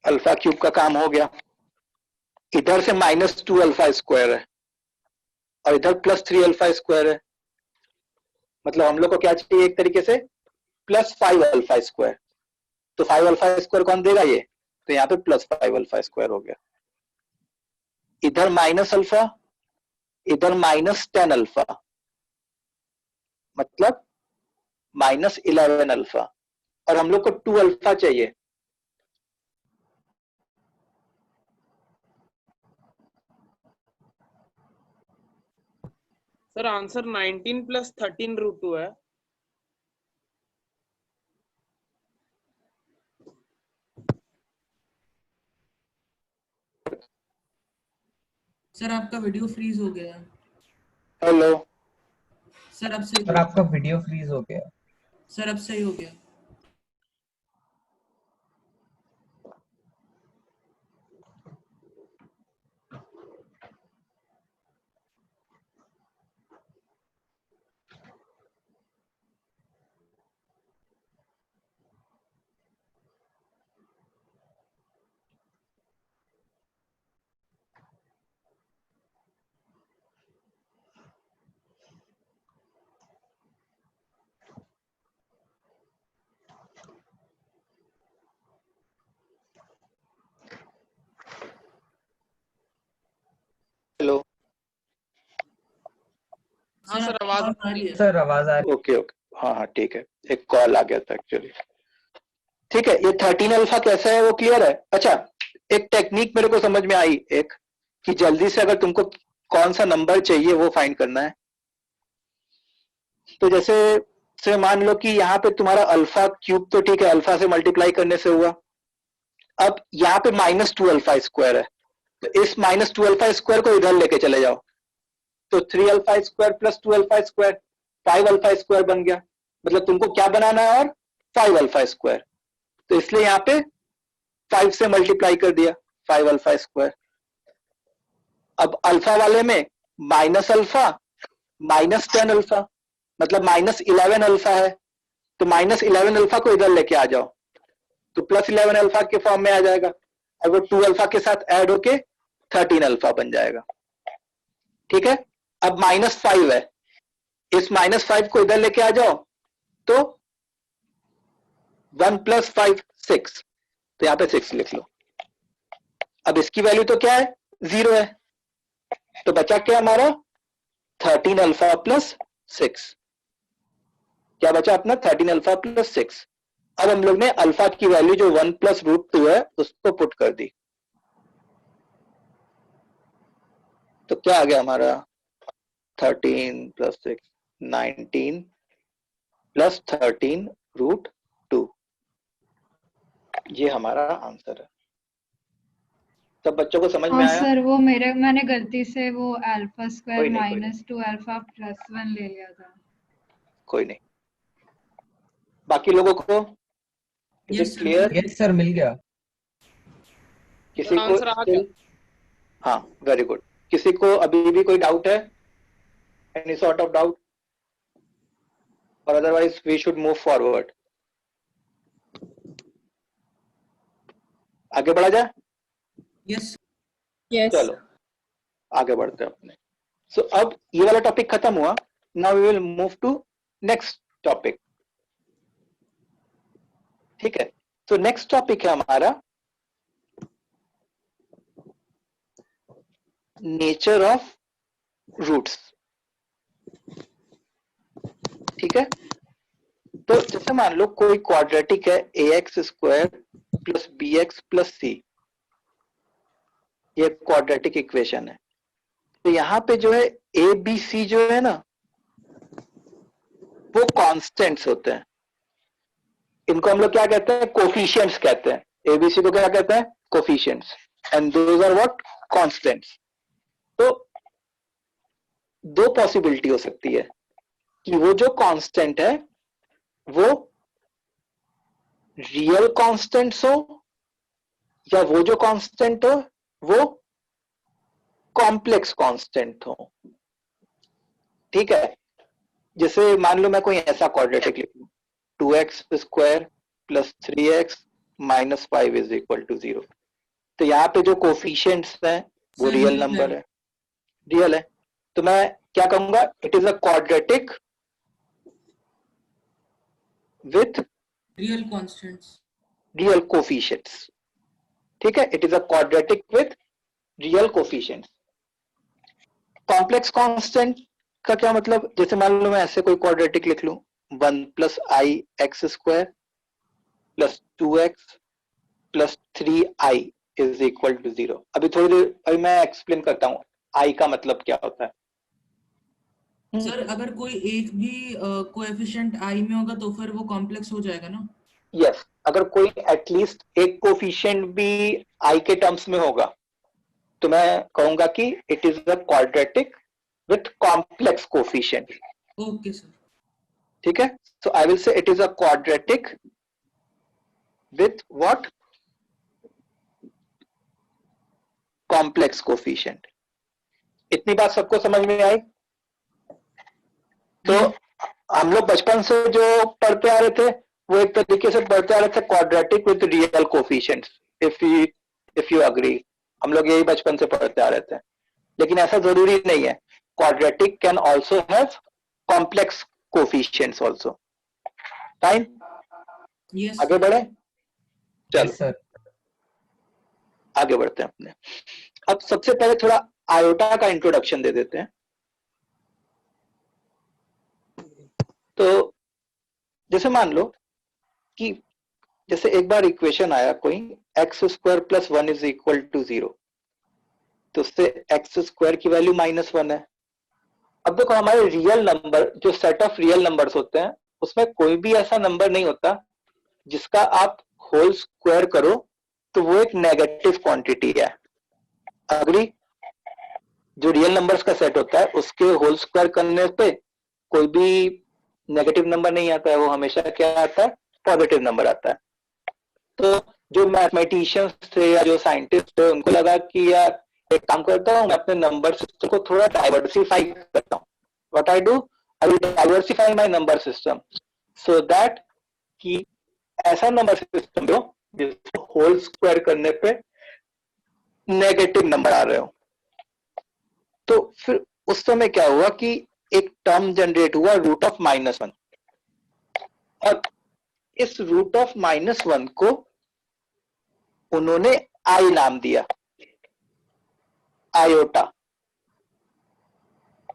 अल्फा क्यूब का काम हो गया। इधर से -2 अल्फा स्क्वायर है और इधर +3 अल्फा स्क्वायर है, मतलब हम लोग को क्या चाहिए एक तरीके से +5 अल्फा स्क्वायर। तो 5 अल्फा स्क्वायर कौन देगा ये, तो यहाँ पे +5 अल्फा स्क्वायर हो गया। इधर माइनस अल्फा, इधर -10 अल्फा, मतलब -11 अल्फा, और हम लोग को 2 अल्फा चाहिए। सर आंसर 19 + 13 √2 है। सर आपका वीडियो फ्रीज हो गया। हेलो सर अब सही, सर आपका वीडियो फ्रीज हो गया। सर अब सही हो गया। हेलो हाँ सर आपकी आवाज आवाज आ रही है। सर आवाज आ रही ओके ओके, हाँ हाँ ठीक है, एक कॉल आ गया था एक्चुअली। ठीक है, ये 13 अल्फा कैसा है वो क्लियर है। अच्छा, एक टेक्निक मेरे को समझ में आई एक, कि जल्दी से अगर तुमको कौन सा नंबर चाहिए वो फाइंड करना है। तो जैसे से मान लो कि यहाँ पे तुम्हारा अल्फा क्यूब तो ठीक है, अल्फा से मल्टीप्लाई करने से हुआ। अब यहाँ पे -2 अल्फा स्क्वायर है, तो इस -2 अल्फा स्क्वायर को इधर लेके चले जाओ, तो 3 alpha square + 2 alpha square 5 alpha square बन गया। मतलब तुमको क्या बनाना है, और 5 अल्फा स्क्वायर, तो इसलिए यहाँ पे 5 से मल्टीप्लाई कर दिया 5 अल्फा स्क्वायर। अब अल्फा वाले में माइनस अल्फा -10 अल्फा, मतलब -11 अल्फा है, तो -11 अल्फा को इधर लेके आ जाओ, तो +11 अल्फा के फॉर्म में आ जाएगा, और वो 2 अल्फा के साथ ऐड होके 13 अल्फा बन जाएगा। ठीक है, अब -5 है, इस -5 को इधर लेके आ जाओ, तो 1 + 5 6, तो यहाँ पे 6 लिख लो। अब इसकी वैल्यू तो क्या है, 0 है, तो बचा क्या हमारा 13 अल्फा + 6, क्या बचा अपना 13 अल्फा + 6। अब हम लोग ने अल्फा की वैल्यू जो 1 + √2 है उसको पुट कर दी, तो क्या आ गया हमारा 13 + 6 19 + 13 √2, ये हमारा आंसर है। सब बच्चों को समझ में और आया? सर वो मैंने गलती से वो अल्फा स्क्वायर कोई नहीं, -2 अल्फा +1 ले लिया था। कोई नहीं। बाकी लोगों को yes sir, clear? Yes sir मिल गया। किसी को आंसर आ गया। हाँ वेरी गुड। किसी को अभी भी कोई डाउट है, एनी सॉर्ट ऑफ डाउट, और otherwise we should move forward. आगे बढ़ा जाए? यस चलो आगे बढ़ते हैं अपने। सो अब ये वाला टॉपिक खत्म हुआ, now we will move to next topic. ठीक है, तो नेक्स्ट टॉपिक है हमारा नेचर ऑफ रूट्स। ठीक है, तो जैसे मान लो कोई क्वाड्रेटिक है ax² + bx + c, ये क्वाड्रेटिक इक्वेशन है। तो यहाँ पे जो है a b c जो है ना, वो कांस्टेंट्स होते हैं। इनको हम लोग क्या कहते हैं? कोफिशिएंट्स कहते हैं। एबीसी को क्या कहते हैं? Coefficients. And those are what? Constants. तो दो पॉसिबिलिटी हो सकती है कि वो जो कांस्टेंट है वो रियल कांस्टेंट्स हो या वो जो कांस्टेंट हो वो कॉम्प्लेक्स कांस्टेंट हो। ठीक है, जैसे मान लो मैं कोई ऐसा क्वाड्रेटिक लिख लूं, 2x square plus 3x minus 5 is equal to 0। तो यहाँ पे जो कोफिशिएंट्स हैं वो रियल नंबर है, रियल है। तो मैं क्या कहूंगा? It is a quadratic with real constants, real coefficients. ठीक है, it is a quadratic with real coefficients. Complex constant का क्या मतलब? जैसे मान लो मैं ऐसे कोई क्वाड्रेटिक लिख लूं, 1 plus i x square plus 2x plus 3i is equal to 0। अभी थोड़ी देर अभी मैं एक्सप्लेन करता हूं i का मतलब क्या होता है। सर अगर कोई एक भी कोएफिशिएंट आई में होगा तो फिर वो कॉम्प्लेक्स हो जाएगा ना? यस, अगर कोई एटलीस्ट एक कोफिशिएंट भी i के टर्म्स में होगा तो मैं कहूंगा कि it is a quadratic with complex coefficient. Okay sir. ठीक है, so I will say it is a quadratic with what? Complex coefficient. इतनी बात सबको समझ में आई? तो हम लोग बचपन से जो पढ़ते आ रहे थे वो एक तरीके से पढ़ते आ रहे थे quadratic with real coefficients. If you agree, हम लोग यही बचपन से पढ़ते आ रहे थे। लेकिन ऐसा जरूरी नहीं है, quadratic can also have complex coefficients also. Fine, yes आगे बढ़े? चलो यस सर। आगे बढ़ते हैं अपने। अब सबसे पहले थोड़ा आयोटा का इंट्रोडक्शन दे देते हैं। तो जैसे मान लो कि जैसे एक बार इक्वेशन आया कोई x square plus 1 is equal to 0, तो उससे एक्स स्क्वायर की वैल्यू -1 है। अब देखो हमारे रियल नंबर, जो सेट ऑफ रियल नंबर्स होते हैं उसमें कोई भी ऐसा नंबर नहीं होता जिसका आप होल स्क्वायर करो तो वो एक नेगेटिव क्वांटिटी है। अग्री? जो रियल नंबर्स का सेट होता है उसके होल स्क्वायर करने पे कोई भी नेगेटिव नंबर नहीं आता है, वो हमेशा क्या आता है? पॉजिटिव नंबर आता है। तो जो मैथमेटिशियंस थे या जो साइंटिस्ट थे उनको लगा कि यार एक काम करता हूँ, मैं अपने नंबर सिस्टम को थोड़ा डाइवर्सिफाई करता हूँ। What I do, I will diversify my number system so that कि ऐसा नंबर सिस्टम दो जिसको होल स्क्वायर करने पे नेगेटिव नंबर आ रहे हो। तो फिर उस समय क्या हुआ कि एक टर्म जनरेट हुआ रूट ऑफ -1, और इस रूट ऑफ -1 को उन्होंने आई नाम दिया, आयोटा,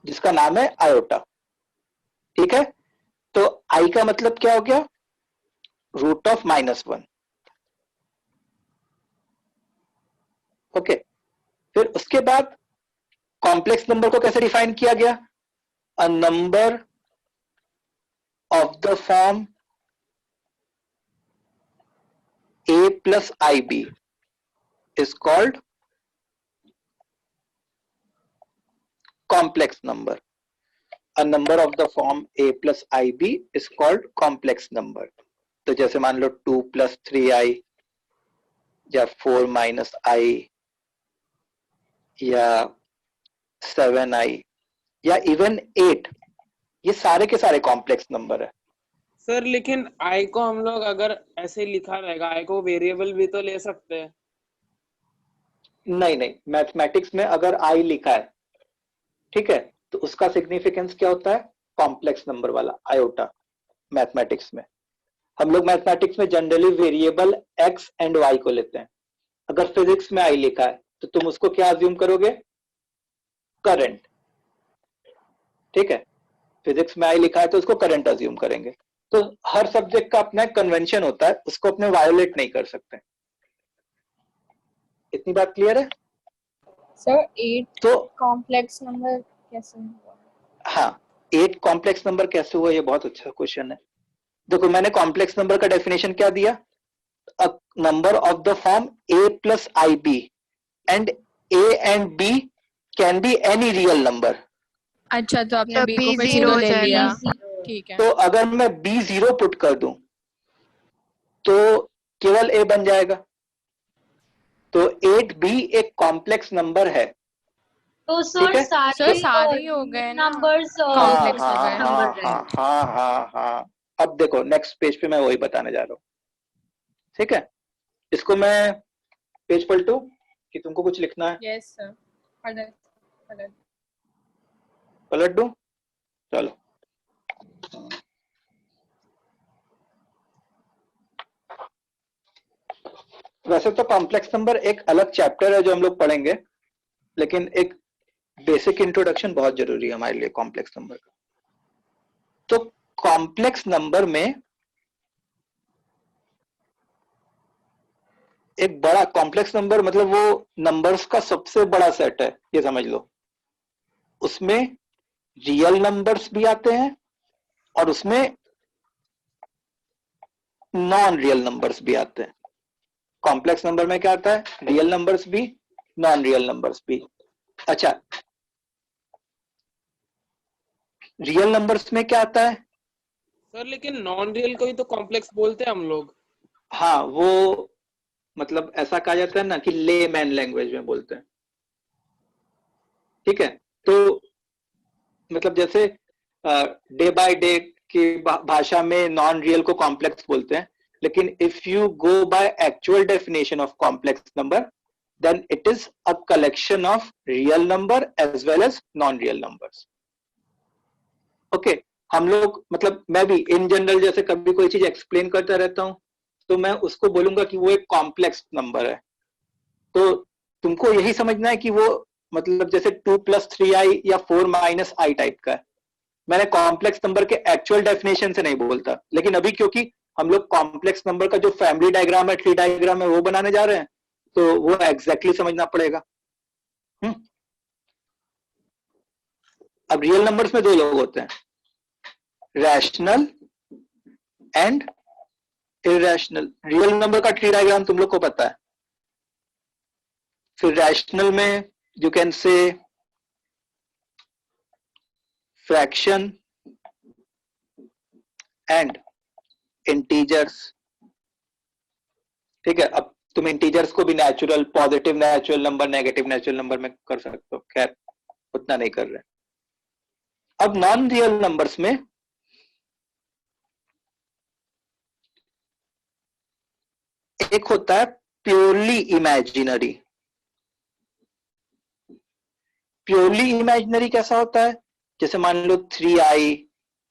जिसका नाम है आयोटा। ठीक है, तो आई का मतलब क्या हो गया? Root of -1। ओके, फिर उसके बाद कॉम्प्लेक्स नंबर को कैसे डिफाइन किया गया? A number of the form a plus ib is called complex number. A number of the form a plus ib is called complex number. तो जैसे मान लो 2 plus 3i या 4 minus i या 7i या इवन 8, ये सारे के सारे कॉम्प्लेक्स नंबर है। सर लेकिन आई को हम लोग अगर ऐसे लिखा रहेगा, आई को वेरिएबल भी तो ले सकते हैं। नहीं नहीं, मैथमेटिक्स में अगर आई लिखा है, ठीक है, तो उसका सिग्निफिकेंस क्या होता है? कॉम्प्लेक्स नंबर वाला आयोटा। मैथमेटिक्स में हम लोग मैथमेटिक्स में generally variable x and y को लेते हैं। अगर फिजिक्स में आई लिखा है तो तुम उसको क्या अज्यूम करोगे? करंट। ठीक है, फिजिक्स में आई लिखा है तो उसको करंट अज्यूम करेंगे। तो हर सब्जेक्ट का अपना कन्वेंशन होता है, उसको अपने वायोलेट नहीं कर सकते। इतनी बात क्लियर है? सर 8 तो कॉम्प्लेक्स नंबर कैसे हुआ? हाँ, 8 कॉम्प्लेक्स नंबर कैसे हुआ, ये बहुत अच्छा क्वेश्चन है। देखो मैंने कॉम्प्लेक्स नंबर का डेफिनेशन क्या दिया, a number of the form a plus ib and a and b can be any real number। अच्छा, तो आपने तो बी B को फिर 0 जीरो हो ले जाएगा। लिया। ठीक है। तो अगर मैं b 0 पुट कर दूं तो केवल a बन जाएगा। तो 8b एक कॉम्प्लेक्स नंबर है। तो ठीक सर है? सर सारे ही हो गए ना, नंबर्स हाँ कॉम्प्लेक्स हो हाँ गए। हाँ नंबर हाँ हाँ हाँ हाँ। अब देखो नेक्स्ट पेज पे मैं वही बताने जा रहा हूँ। ठीक है, इसको मैं पेज पलटू कि तुमको कुछ लिखना है? यस सर, पलट पलट। पलट दूं? चलो। वैसे तो कॉम्प्लेक्स नंबर एक अलग चैप्टर है जो हम लोग पढ़ेंगे, लेकिन एक बेसिक इंट्रोडक्शन बहुत जरूरी है हमारे लिए कॉम्प्लेक्स नंबर का। तो कॉम्प्लेक्स नंबर में एक बड़ा कॉम्प्लेक्स नंबर मतलब वो नंबर्स का सबसे बड़ा सेट है, ये समझ लो। उसमें रियल नंबर्स भी आते हैं और उसमें नॉन रियल नंबर्स भी आते हैं। कॉम्प्लेक्स नंबर में क्या आता है, रियल नंबर्स भी नॉन रियल नंबर्स भी। अच्छा, रियल नंबर्स में क्या आता है? सर लेकिन नॉन रियल को ही तो कॉम्प्लेक्स बोलते हैं हम लोग। हाँ, वो मतलब ऐसा कहा जाता है ना कि ले मैन लैंग्वेज में बोलते हैं। ठीक है, तो मतलब जैसे डे बाय डे की भाषा में नॉन रियल को कॉम्प्लेक्स बोलते हैं, लेकिन if you go by actual definition of complex number then it is a collection of real number as well as non real numbers. Okay, हम लोग मतलब मैं भी इन जनरल जैसे कभी कोई चीज एक्सप्लेन करता रहता हूं तो मैं उसको बोलूंगा कि वो एक कॉम्प्लेक्स नंबर है। तो तुमको यही समझना है कि वो मतलब जैसे 2 + 3i या 4 - i टाइप का है। मैंने कॉम्प्लेक्स नंबर के एक्चुअल डेफिनेशन से नहीं बोलता, लेकिन अभी क्योंकि हम लोग कॉम्प्लेक्स नंबर का जो फैमिली डायग्राम है, ट्री डायग्राम है, वो बनाने जा रहे हैं, तो वो एग्जैक्टली समझना पड़ेगा। अब रियल नंबर्स में दो लोग होते हैं, rational and irrational. Real number का ट्री डायग्राम तुम लोग को पता है। फिर रैशनल में you can say fraction and integers. ठीक है, अब तुम इंटीजर्स को भी natural, positive natural number, negative natural number में कर सकते हो, खैर उतना नहीं कर रहे। अब नॉन रियल नंबर्स में एक होता है प्योरली इमेजिनरी। प्योरली इमेजिनरी कैसा होता है, जैसे मान लो 3i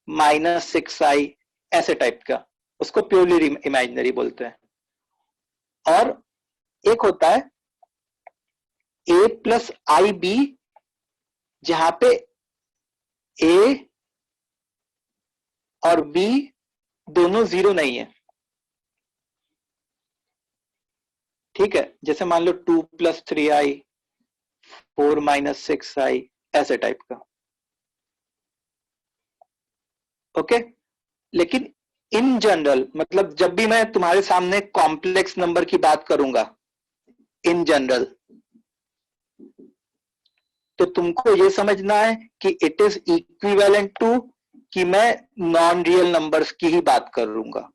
-6i ऐसे टाइप का, उसको प्योरली इमेजिनरी बोलते हैं। और एक होता है a + ib जहां पे a और b दोनों जीरो नहीं है। ठीक है, जैसे मान लो 2 + 3i 4 - 6i ऐसे टाइप का। ओके, लेकिन इन जनरल मतलब जब भी मैं तुम्हारे सामने कॉम्प्लेक्स नंबर की बात करूंगा इन जनरल, तो तुमको ये समझना है कि इट इज इक्विवेलेंट टू कि मैं नॉन रियल नंबर्स की ही बात करूंगा।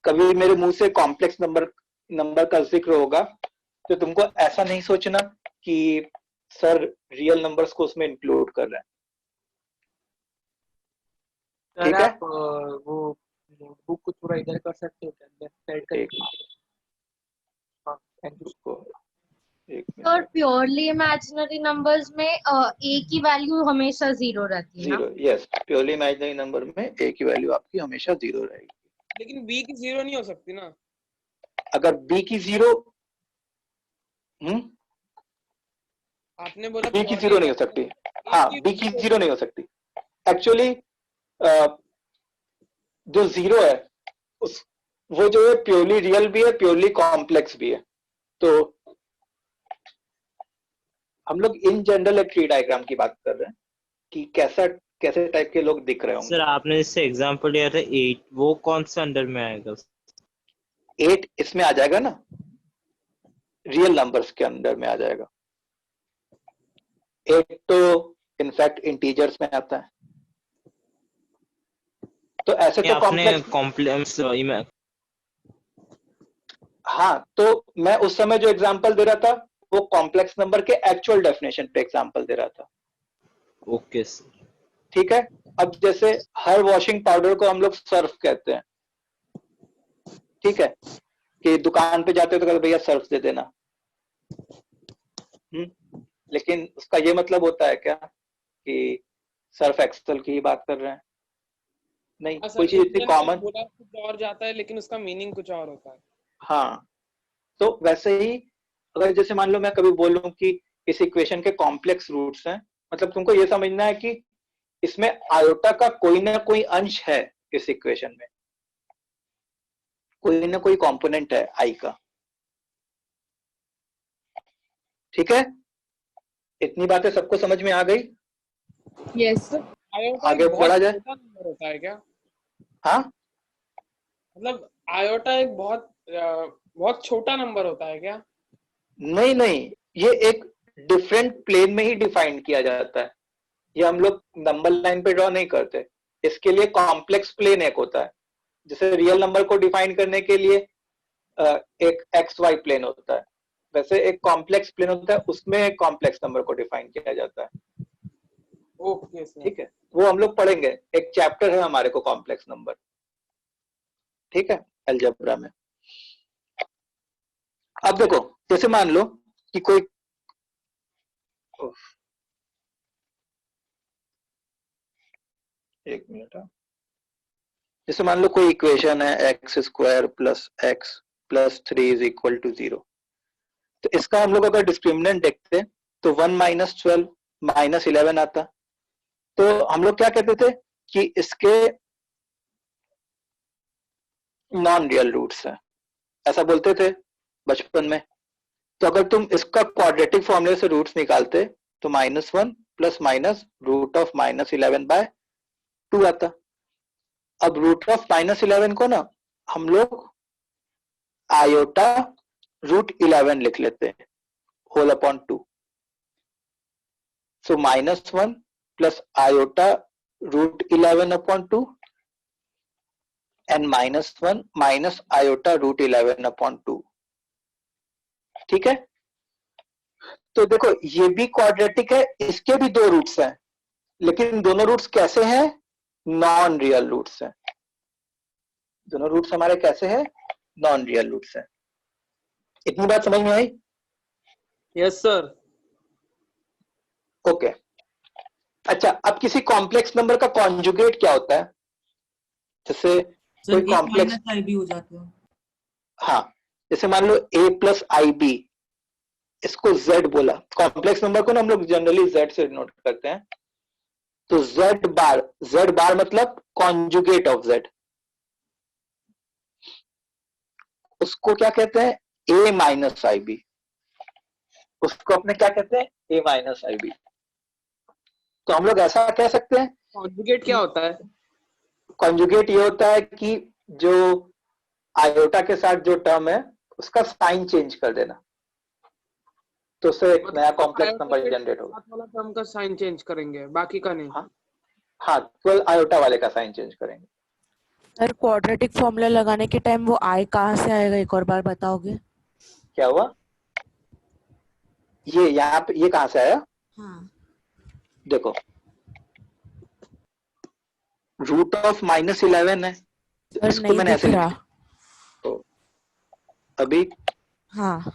कभी मेरे मुंह से कॉम्प्लेक्स नंबर का जिक्र होगा तो तुमको ऐसा नहीं सोचना कि सर रियल नंबर्स को उसमें इंक्लूड कर रहे हैं। सर ठीक है, आप वो नोटबुक को थोड़ा इधर कर सकते हो क्या, लेफ्ट साइड का? हाँ, thank you. Sir purely imaginary numbers में ए की वैल्यू हमेशा 0 रहती है ना? Zero, yes, purely imaginary number में a की वैल्यू आपकी हमेशा 0 रहेगी। लेकिन b की 0 नहीं हो सकती ना? अगर b की 0 आपने बोला b की 0 नहीं हो सकती। हाँ, b की 0 नहीं हो सकती। एक्चुअली जो 0 है उस वो जो है प्योरली रियल भी है, प्योरली कॉम्प्लेक्स भी है। तो हम लोग इन जनरल एक ट्री डायग्राम की बात कर रहे हैं कि कैसा कैसे टाइप के लोग दिख रहे होंगे। सर आपने जिससे एग्जांपल लिया था 8, वो कौन सा अंडर में आएगा? 8 इसमें आ जाएगा ना, रियल नंबर्स के अंदर में आ जाएगा। 8 तो इनफैक्ट इंटीजर्स में आता है। तो ऐसे तो कॉम्प्लेक्स हाँ, तो मैं उस समय जो एग्जांपल दे रहा था वो कॉम्प्लेक्स नंबर के एक्चुअल डेफिनेशन पे एग्जांपल दे रहा था। Okay sir. ठीक है। अब जैसे हर वॉशिंग पाउडर को हम लोग सर्फ कहते हैं, ठीक है, कि दुकान पे जाते हो तो कहते भैया सर्फ दे देना। लेकिन उसका ये मतलब होता है क्या कि सर्फ एक्सेल की ही बात कर रहे हैं? नहीं, कोई चीज इतनी कॉमन बोला कुछ और जाता है लेकिन उसका मीनिंग कुछ और होता है। हाँ, तो वैसे ही अगर जैसे मान लो मैं कभी बोलूं कि इस इक्वेशन के कॉम्प्लेक्स रूट्स हैं, मतलब तुमको ये समझना है कि इसमें आयोटा का कोई ना कोई अंश है, इस इक्वेशन में कोई ना कोई कंपोनेंट है आई का। ठीक है, इतनी बातें सबको समझ में आ गई? यस। आगे बढ़ा जाए। नंबर होता है क्या? हाँ, मतलब आयोटा एक बहुत छोटा नंबर होता है क्या? नहीं नहीं, ये एक डिफरेंट प्लेन में ही डिफाइन किया जाता है। ये हम लोग नंबर लाइन पे ड्रॉ नहीं करते, इसके लिए कॉम्प्लेक्स प्लेन एक होता है। जैसे रियल नंबर को डिफाइन करने के लिए एक एक्स वाई प्लेन होता है, वैसे एक कॉम्प्लेक्स प्लेन होता है, उसमें कॉम्प्लेक्स नंबर को डिफाइन किया जाता है। Okay sir. ठीक है, वो हम लोग पढ़ेंगे, एक चैप्टर है हमारे को कॉम्प्लेक्स नंबर। ठीक है, अलजेब्रा में। अब देखो, जैसे मान लो कि कोई एक मिनट, जैसे मान लो कोई इक्वेशन है x square plus x plus 3 is equal to 0। तो इसका हम लोग अगर डिस्क्रिमिनेंट देखते तो 1 माइनस 12 माइनस 11 आता। तो हम लोग क्या कहते थे कि इसके नॉन रियल रूट्स हैं, ऐसा बोलते थे बचपन में। तो अगर तुम इसका क्वाड्रेटिक फॉर्मूले से रूट्स निकालते तो -1 प्लस माइनस रूट ऑफ -11/2 आता। अब रूट ऑफ -11 को ना हम लोग आयोटा √11 लिख लेते हैं, whole upon 2। So -1 plus iota √11/2 and -1 minus iota √11/2। ठीक है, तो देखो ये भी क्वाड्रेटिक है, इसके भी 2 रूट्स हैं, लेकिन दोनों रूट्स कैसे हैं? नॉन रियल रूट्स हैं। दोनों रूट्स हमारे कैसे हैं? नॉन रियल रूट्स हैं। इतनी बात समझ में आई? Yes sir. ओके। अच्छा, अब किसी कॉम्प्लेक्स नंबर का कॉन्जुगेट क्या होता है? जैसे कोई कॉम्प्लेक्स -ib हो जाता है। हाँ, जैसे मान लो a प्लस IB, इसको Z बोला। कॉम्प्लेक्स नंबर को ना हम लोग जनरली Z से नोट करते हैं। तो Z बार मतलब कॉन्जुगेट ऑफ Z, उसको क्या कहते हैं? A minus IB। उसको अपने क्या कहते हैं? A minus IB। तो हम लोग ऐसा कह सकते हैं। कॉन्जुगेट क्या होता है? कॉन्जुगेट ये होता है कि जो आयोटा के साथ जो टर्म है उसका साइन चेंज कर देना, तो उससे एक नया कॉम्प्लेक्स नंबर जनरेट होगा। साथ वाला टर्म का साइन चेंज करेंगे, बाकी का नहीं। हाँ, केवल आयोटा वाले का साइन चेंज करेंगे। सर क्वाड्रेटिक फॉर्मूला लगाने के टाइम वो आई कहाँ से आएगा, एक और बार बताओगे? क्या हुआ? ये यहाँ पे ये कहाँ से आया? हाँ। देखो, रूट ऑफ -11 है, तो इसको मैंने ऐसे लिखा। तो अभी हाँ,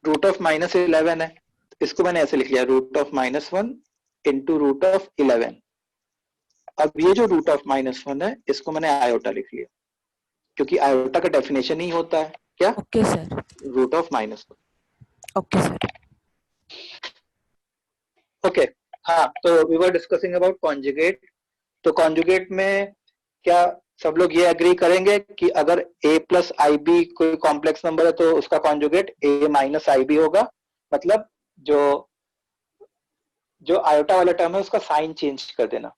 रूट ऑफ -11 है, इसको मैंने ऐसे लिख लिया, root of -1 into root of 11। अब ये जो रूट ऑफ -1 है इसको मैंने आयोटा लिख लिया, क्योंकि आयोटा का डेफिनेशन ही होता है क्या? Okay sir. Root of -1। Okay sir. Okay, हाँ, तो we were discussing about conjugate. तो कॉन्जुगेट में क्या सब लोग ये एग्री करेंगे कि अगर a प्लस IB कोई कॉम्प्लेक्स नंबर है तो उसका कॉन्जुगेट a माइनस IB होगा। मतलब जो आयोटा वाला टर्म है उसका साइन चेंज कर देना,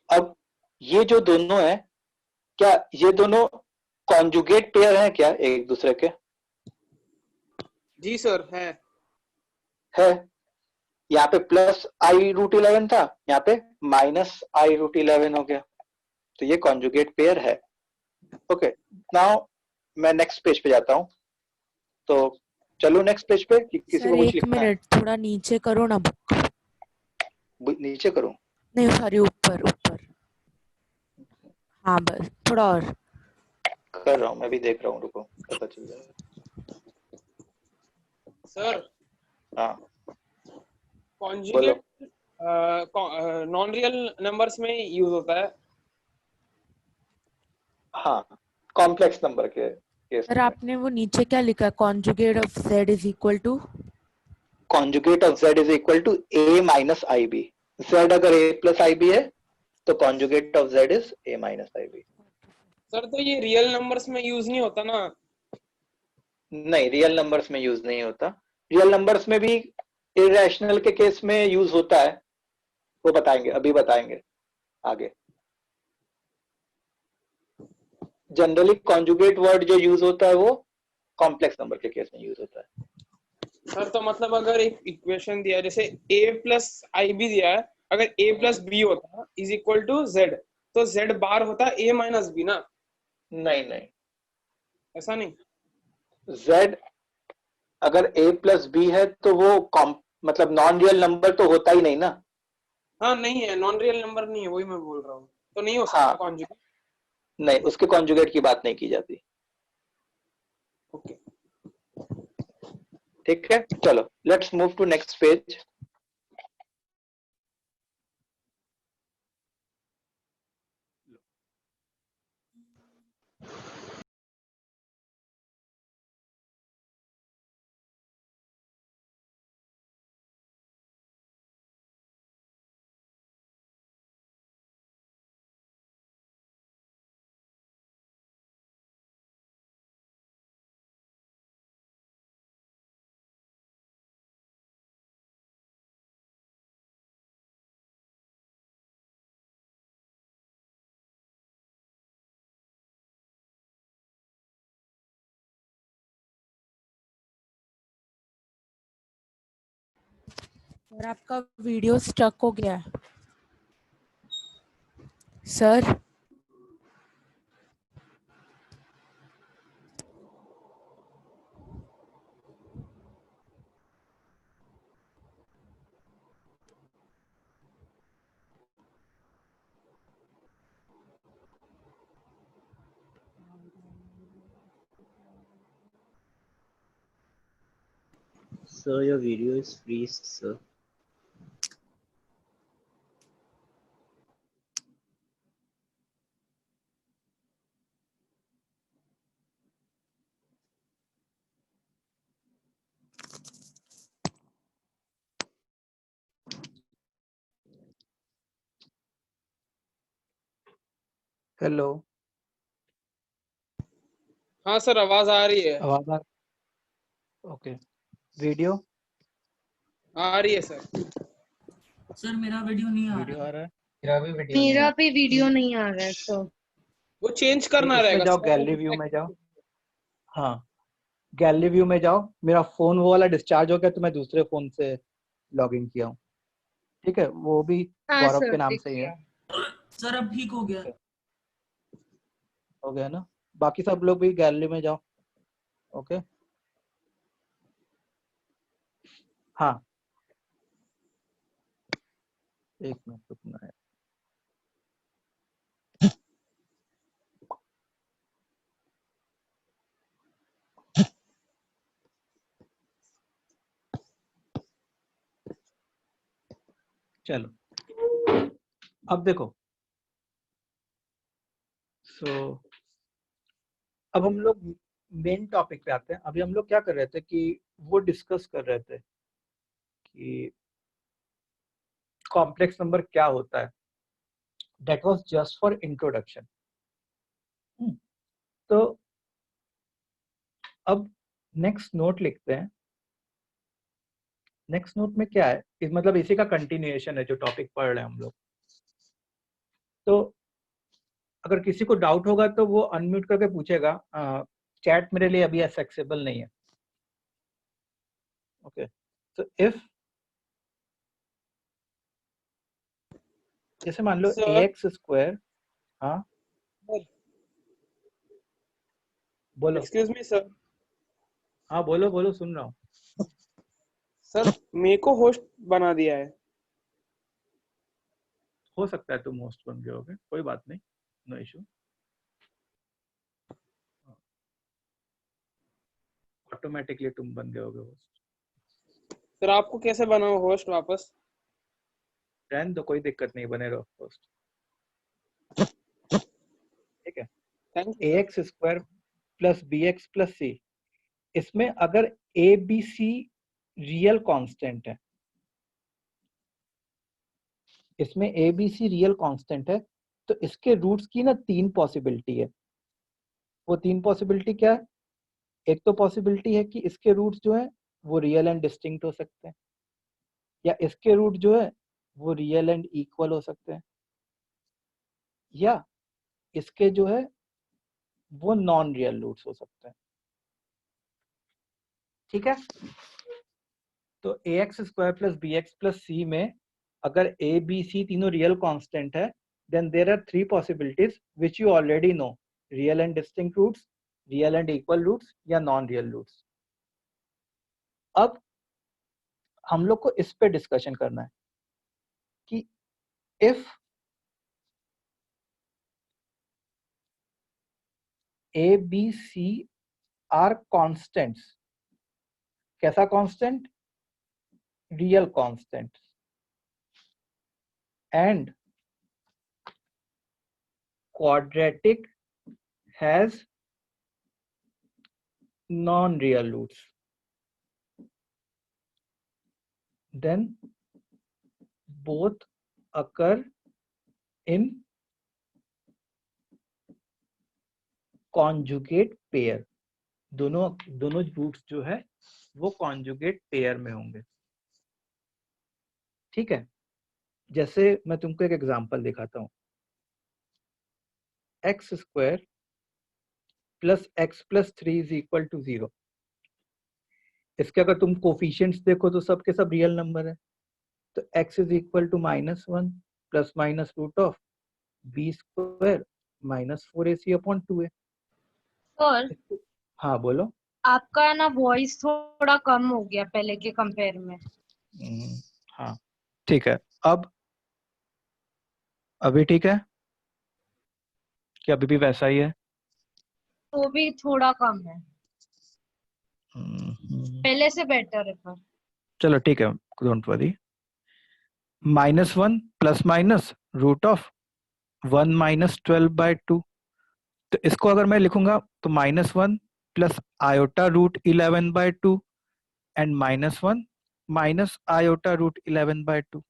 अब ये जो दोनों है, क्या ये दोनों कॉन्जुगेट पेयर हैं क्या एक दूसरे के? जी सर है। यहाँ पे प्लस आई रूट 11 था, यहाँ पे माइनस आई रूट 11 हो गया, तो ये कॉन्जुगेट पेयर है। ओके, नाउ मैं नेक्स्ट पेज पे जाता हूँ। तो चलो नेक्स्ट पेज पे कि किसी सर को कुछ एक लिखना है? मिनट, थोड़ा नीचे करो ना बुक। नीचे करूँ? नहीं सॉरी, ऊपर ऊपर। हाँ बस थोड़ा और। कर रहा हूँ, मैं भी देख रहा हूँ, रुको पता चल जाएगा। सर हाँ कॉन्जुगेट नॉन रियल नंबर्स में यूज होता है। हाँ, कॉम्प्लेक्स नंबर के केस सर में। आपने वो नीचे क्या लिखा है? Conjugate of z is equal to? Conjugate of z is equal to a minus i b. z अगर a प्लस आई बी है तो conjugate of z is a minus i b. Sir तो ये रियल नंबर्स में use नहीं होता ना? नहीं, रियल नंबर्स में यूज नहीं होता। रियल नंबर्स में भी इरेशनल के केस में यूज होता है, वो बताएंगे, अभी बताएंगे आगे। जनरली कॉन्जुगेट वर्ड जो यूज होता है वो कॉम्प्लेक्स नंबर के केस में यूज होता है। सर तो मतलब अगर एक इक्वेशन दिया है, जैसे a प्लस आई बी दिया है, अगर a प्लस बी होता इज इक्वल टू z, तो z बार होता a माइनस बी ना? नहीं नहीं, ऐसा नहीं। z अगर a प्लस बी है तो वो मतलब नॉन रियल नंबर तो होता ही नहीं ना। हाँ नहीं है, नॉन रियल नंबर नहीं है, वही मैं बोल रहा हूँ, तो नहीं हो सकता हाँ, कॉन्जुगेट। नहीं, उसके कॉन्जुगेट की बात नहीं की जाती। ओके ठीक है, चलो let's move to next page. Sir आपका वीडियो स्टक हो गया है sir. Sir, your video is freezed, sir. Hello, हाँ सर आवाज आ रही है। आवाज आ? ओके, वीडियो आ रही है सर। सर मेरा वीडियो नहीं आ वीडियो रहा। आ रहा है? मेरा भी वीडियो नहीं आ रहा है तो वो चेंज करना इसमें रहेगा जाओ, सर। गैलरी व्यू में जाओ। हाँ, गैलरी व्यू में जाओ। मेरा फोन वो वाला डिस्चार्ज हो गया तो मैं दूसरे फोन से लॉग इन किया हूँ। ठीक है, वो भी हाँ गौरव सर के नाम दिख से ही गया। है। सर अब ठीक हो गया। हो गया ना? बाकी सब लोग भी गैलरी में जाओ। ओके, हाँ एक मिनट रुकना है। चलो अब देखो, अब हम लोग मेन टॉपिक पे आते हैं। अभी हम लोग क्या कर रहे थे कि वो डिस्कस कर रहे थे कि कॉम्प्लेक्स नंबर क्या होता है। That was just for introduction. तो अब नेक्स्ट नोट लिखते हैं। नेक्स्ट नोट में क्या है, मतलब इसी का कंटिन्यूएशन है जो टॉपिक पढ़ रहे हैं हम लोग। तो अगर किसी को डाउट होगा तो वो अनम्यूट करके पूछेगा, चैट मेरे लिए अभी एक्सेसिबल नहीं है। ओके, तो इफ जैसे मान लो सर ax स्क्वायर, हाँ बोलो, एक्सक्यूज मी सर, हाँ बोलो बोलो, सुन रहा हूँ। सर मेरे को होस्ट बना दिया है। हो सकता है तुम होस्ट बन गए होगे, कोई बात नहीं, नो इशू। ऑटोमेटिकली तुम बन गए होगे होस्ट। सर आपको कैसे बनाओ होस्ट वापस? रहने दो, कोई दिक्कत नहीं, बने रहो होस्ट। ठीक है, thank you sir. ax square plus bx plus c, इसमें अगर a b c real constant है, इसमें a b c real constant है, तो इसके रूट्स की ना 3 पॉसिबिलिटी है। वो 3 पॉसिबिलिटी क्या है? एक तो पॉसिबिलिटी है कि इसके रूट्स जो है वो रियल एंड डिस्टिंक्ट हो सकते हैं, या इसके रूट जो है वो रियल एंड इक्वल हो सकते हैं, या इसके जो है वो नॉन रियल रूट्स हो सकते हैं। ठीक है, तो ax square plus bx plus c में अगर a b c तीनों रियल कांस्टेंट है, then there are 3 possibilities which you already know, real and distinct roots, real and equal roots, या नॉन रियल रूट्स। अब हम लोग को इस पे डिस्कशन करना है कि if a b c are constants, कैसा constant? Real constant, and quadratic has non-real roots, then both occur in conjugate pair। दोनों रूट्स जो है वो कॉन्जुगेट पेयर में होंगे। ठीक है, जैसे मैं तुमको एक एग्जांपल दिखाता हूँ, x square plus x plus 3 is equal to 0। इसके अगर तुम कोफिशिएंट्स देखो तो सब के सब रियल नंबर है, तो x is equal to -1 plus minus root of b square minus 4ac upon 2a। Sir हाँ बोलो। आपका ना वॉइस थोड़ा कम हो गया पहले के कंपेयर में। हाँ ठीक है, अब अभी ठीक है क्या? अभी भी वैसा ही है? तो भी थोड़ा कम है, पहले से बेटर है पर। चलो ठीक है, don't worry. -1 plus minus root of 1 minus 12/2, तो इसको अगर मैं लिखूंगा तो -1 plus iota root 11/2 and -1 minus iota root 11/2,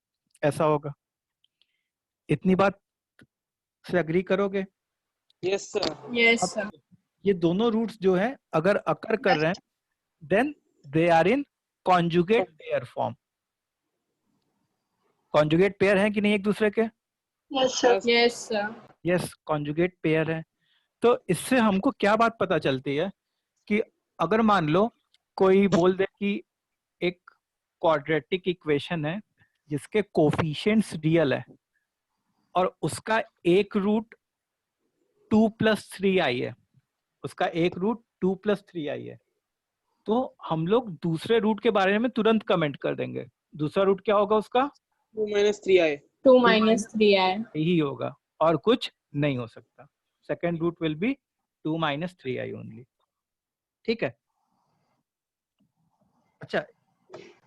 ऐसा होगा। इतनी बात से अग्री करोगे? Yes sir. यस अब ये दोनों रूट्स जो है अगर अकर कर रहे हैं, then they are in conjugate pair form. Conjugate pair है कि नहीं एक दूसरे के? Yes sir. Yes sir. Yes, conjugate pair है। तो इससे हमको क्या बात पता चलती है कि अगर मान लो कोई बोल दे कि एक क्वाड्रेटिक इक्वेशन है जिसके कोफिशिएंट्स रियल है और उसका एक रूट 2 + 3i है, उसका एक रूट 2 + 3i है, तो हम लोग दूसरे रूट के बारे में तुरंत कमेंट कर देंगे। दूसरा रूट क्या होगा उसका? 2 - 3i। 2 - 3i यही होगा और कुछ नहीं हो सकता। Second root will be 2 - 3i only. ठीक है, अच्छा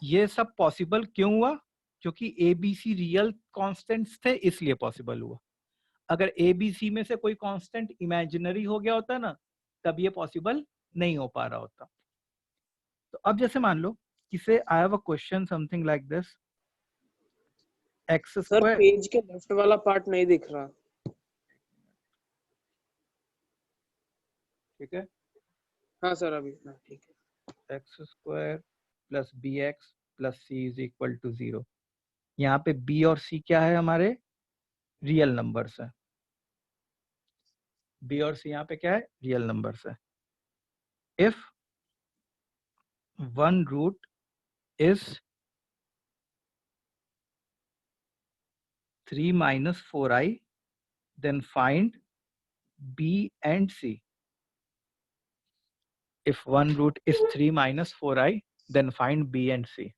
ये सब पॉसिबल क्यों हुआ? क्योंकि ABC रियल कांस्टेंट्स थे इसलिए पॉसिबल हुआ। अगर ABC में से कोई कांस्टेंट इमेजिनरी हो गया होता ना, तब ये पॉसिबल नहीं हो पा रहा होता। तो अब जैसे मान लो कि से I have a question something like this, x sir square, page के लेफ्ट वाला पार्ट नहीं दिख रहा। ठीक है, हाँ सर अभी हाँ ठीक है। X square plus bx plus c is equal to 0। यहाँ पे b और c क्या है? हमारे रियल नंबर्स है। बी और सी यहाँ पे क्या है, रियल नंबर्स है. If one root is 3 minus 4i, then find b and c. If one root is 3 minus 4i, then find b and c.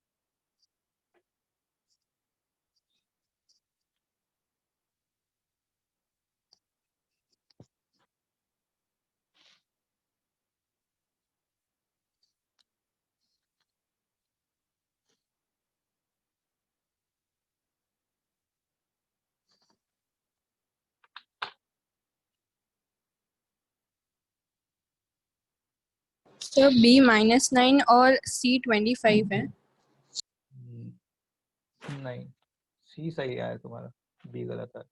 Sir B -9 और C 25 है. नहीं, सी सही है तुम्हारा, बी गलत है.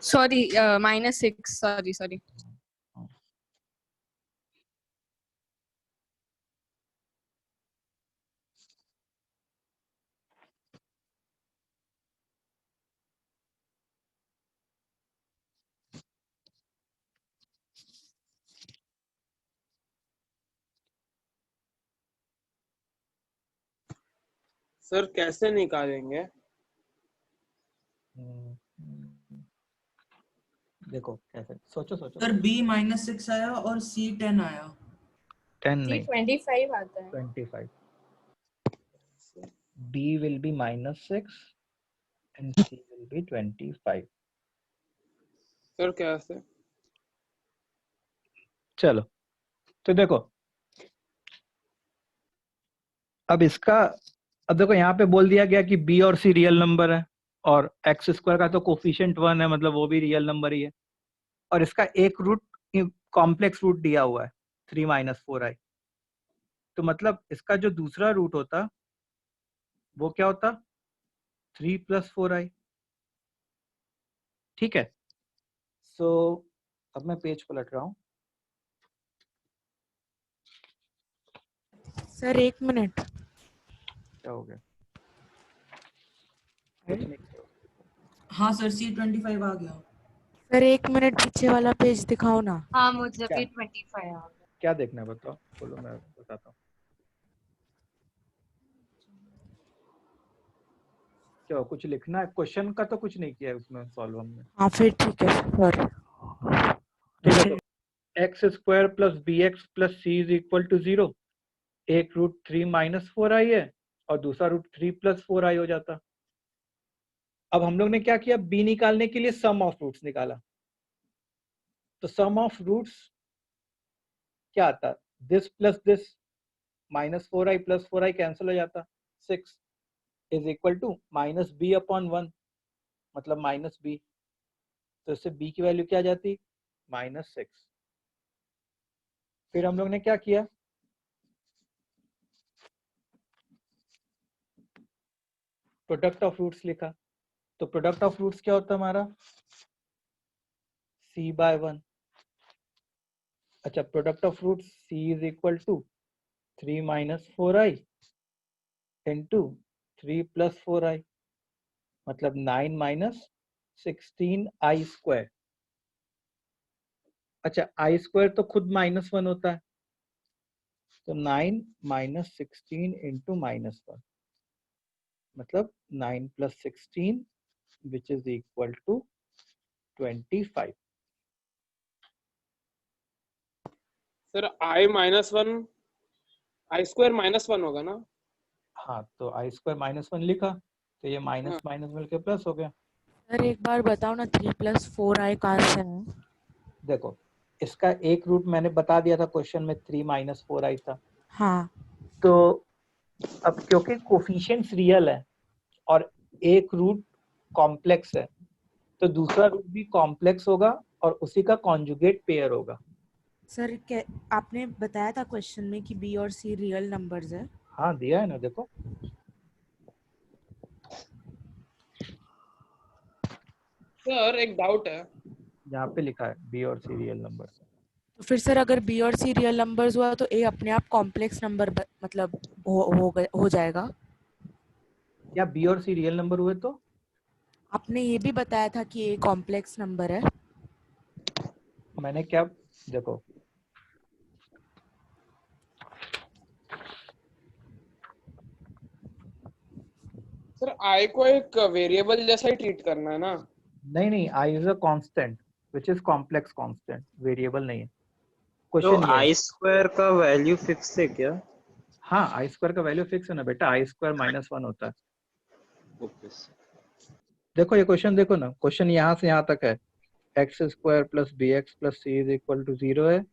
Sorry -6 sorry. सर कैसे निकालेंगे? देखो कैसे, सोचो सोचो. सर B -6 आया और C 10 आया. 10 C नहीं, 25 आता है. 25. b will be -6 and c will be 25. Sir कैसे? चलो तो देखो, अब इसका, अब देखो यहाँ पे बोल दिया गया कि b और c रियल नंबर है और x स्क्वायर का तो कोफिशिएंट 1 है, मतलब वो भी रियल नंबर ही है, और इसका एक रूट कॉम्प्लेक्स रूट दिया हुआ है 3 minus 4i. तो मतलब इसका जो दूसरा रूट होता वो क्या होता, 3 plus 4i. ठीक है. सो अब मैं पेज पलट रहा हूँ. Sir 1 minute. क्या हो गया? हाँ सर C 25 आ गया. सर 1 मिनट पीछे वाला पेज दिखाओ ना. हाँ मुझे क्या? भी 25 आ गया. क्या देखना है बताओ, बोलो मैं बताता हूँ. क्या कुछ लिखना है? क्वेश्चन का तो कुछ नहीं किया है उसमें सॉल्व हमने. हाँ फिर ठीक है सर. ठीक है, तो x square plus b x plus c is equal to 0. एक रूट 3 minus 4i है और दूसरा रूट 3 plus 4i हो जाता. अब हम लोग ने क्या किया, b निकालने के लिए सम ऑफ रूट्स निकाला. तो सम ऑफ रूट्स क्या आता, this plus this, -4i plus 4i cancel हो जाता, 6 इज इक्वल टू -b/1, मतलब -b. तो इससे b की वैल्यू क्या आ जाती, -6. फिर हम लोग ने क्या किया, प्रोडक्ट ऑफ रूट्स लिखा. तो प्रोडक्ट ऑफ रूट्स क्या होता है हमारा, c/1. अच्छा, product of roots c is equal to 3 minus 4i into 3 plus 4i, मतलब 9 minus 16i स्क्वायर. अच्छा, i स्क्वायर तो खुद -1 होता है, तो 9 minus 16 इंटू -1, मतलब 9 plus 16 which is equal to 25. Sir I-1 I square -1 होगा ना? हाँ, तो i स्क्वायर -1 लिखा, तो ये माइनस माइनस मिलके प्लस हो गया. सर एक बार बताओ ना 3 + 4i कहाँ से है? देखो, इसका एक रूट मैंने बता दिया था क्वेश्चन में, 3 minus 4i था. हाँ. तो अब क्योंकि कोफिशिएंट्स रियल है और एक रूट कॉम्प्लेक्स है, तो दूसरा रूट भी कॉम्प्लेक्स होगा और उसी का कॉन्जुगेट पेयर होगा. सर आपने बताया था क्वेश्चन में कि b और c रियल नंबर्स है. हाँ दिया है ना, देखो. सर एक डाउट है, यहाँ पे लिखा है बी और सी रियल नंबर। तो फिर सर अगर बी और सी रियल नंबर्स हुआ तो ए अपने आप कॉम्प्लेक्स नंबर मतलब हो जाएगा। या बी और सी रियल नंबर हुए तो आपने ये भी बताया था कि ए कॉम्प्लेक्स नंबर है। मैंने क्या, देखो सर आई को एक वेरिएबल जैसा ही ट्रीट करना है ना? नहीं, i is a constant which is complex constant, variable नहीं है। तो क्वेश्चन ये है, आई स्क्वायर का वैल्यू फिक्स है क्या? हाँ आई स्क्वायर का वैल्यू फिक्स है ना बेटा, आई स्क्वायर -1 होता है। ओके। देखो ये क्वेश्चन देखो ना, क्वेश्चन यहाँ से यहाँ तक है, x square plus b x plus c is equal to 0 है।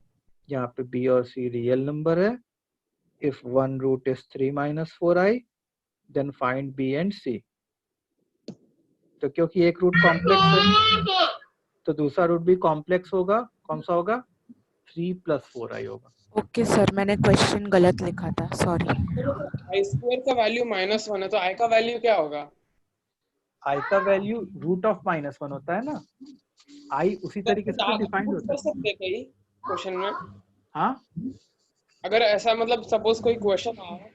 यहाँ पे बी और सी रियल नंबर है। If one root is 3 - 4i then find b and c. तो क्योंकि एक रूट कॉम्प्लेक्स है तो दूसरा रूट भी कॉम्प्लेक्स होगा। कौन सा होगा? 3 + 4i होगा। ओके सर, मैंने क्वेश्चन गलत लिखा था, सॉरी। आई स्क्वायर का वैल्यू -1 है तो आई का वैल्यू क्या होगा? आई का वैल्यू √(-1) होता है ना। आई उसी तरीके से तो डिफाइंड होता कर है। सकते हैं कहीं क्वेश्चन में? हाँ अगर ऐसा मतलब सपोज कोई क्वेश्चन आया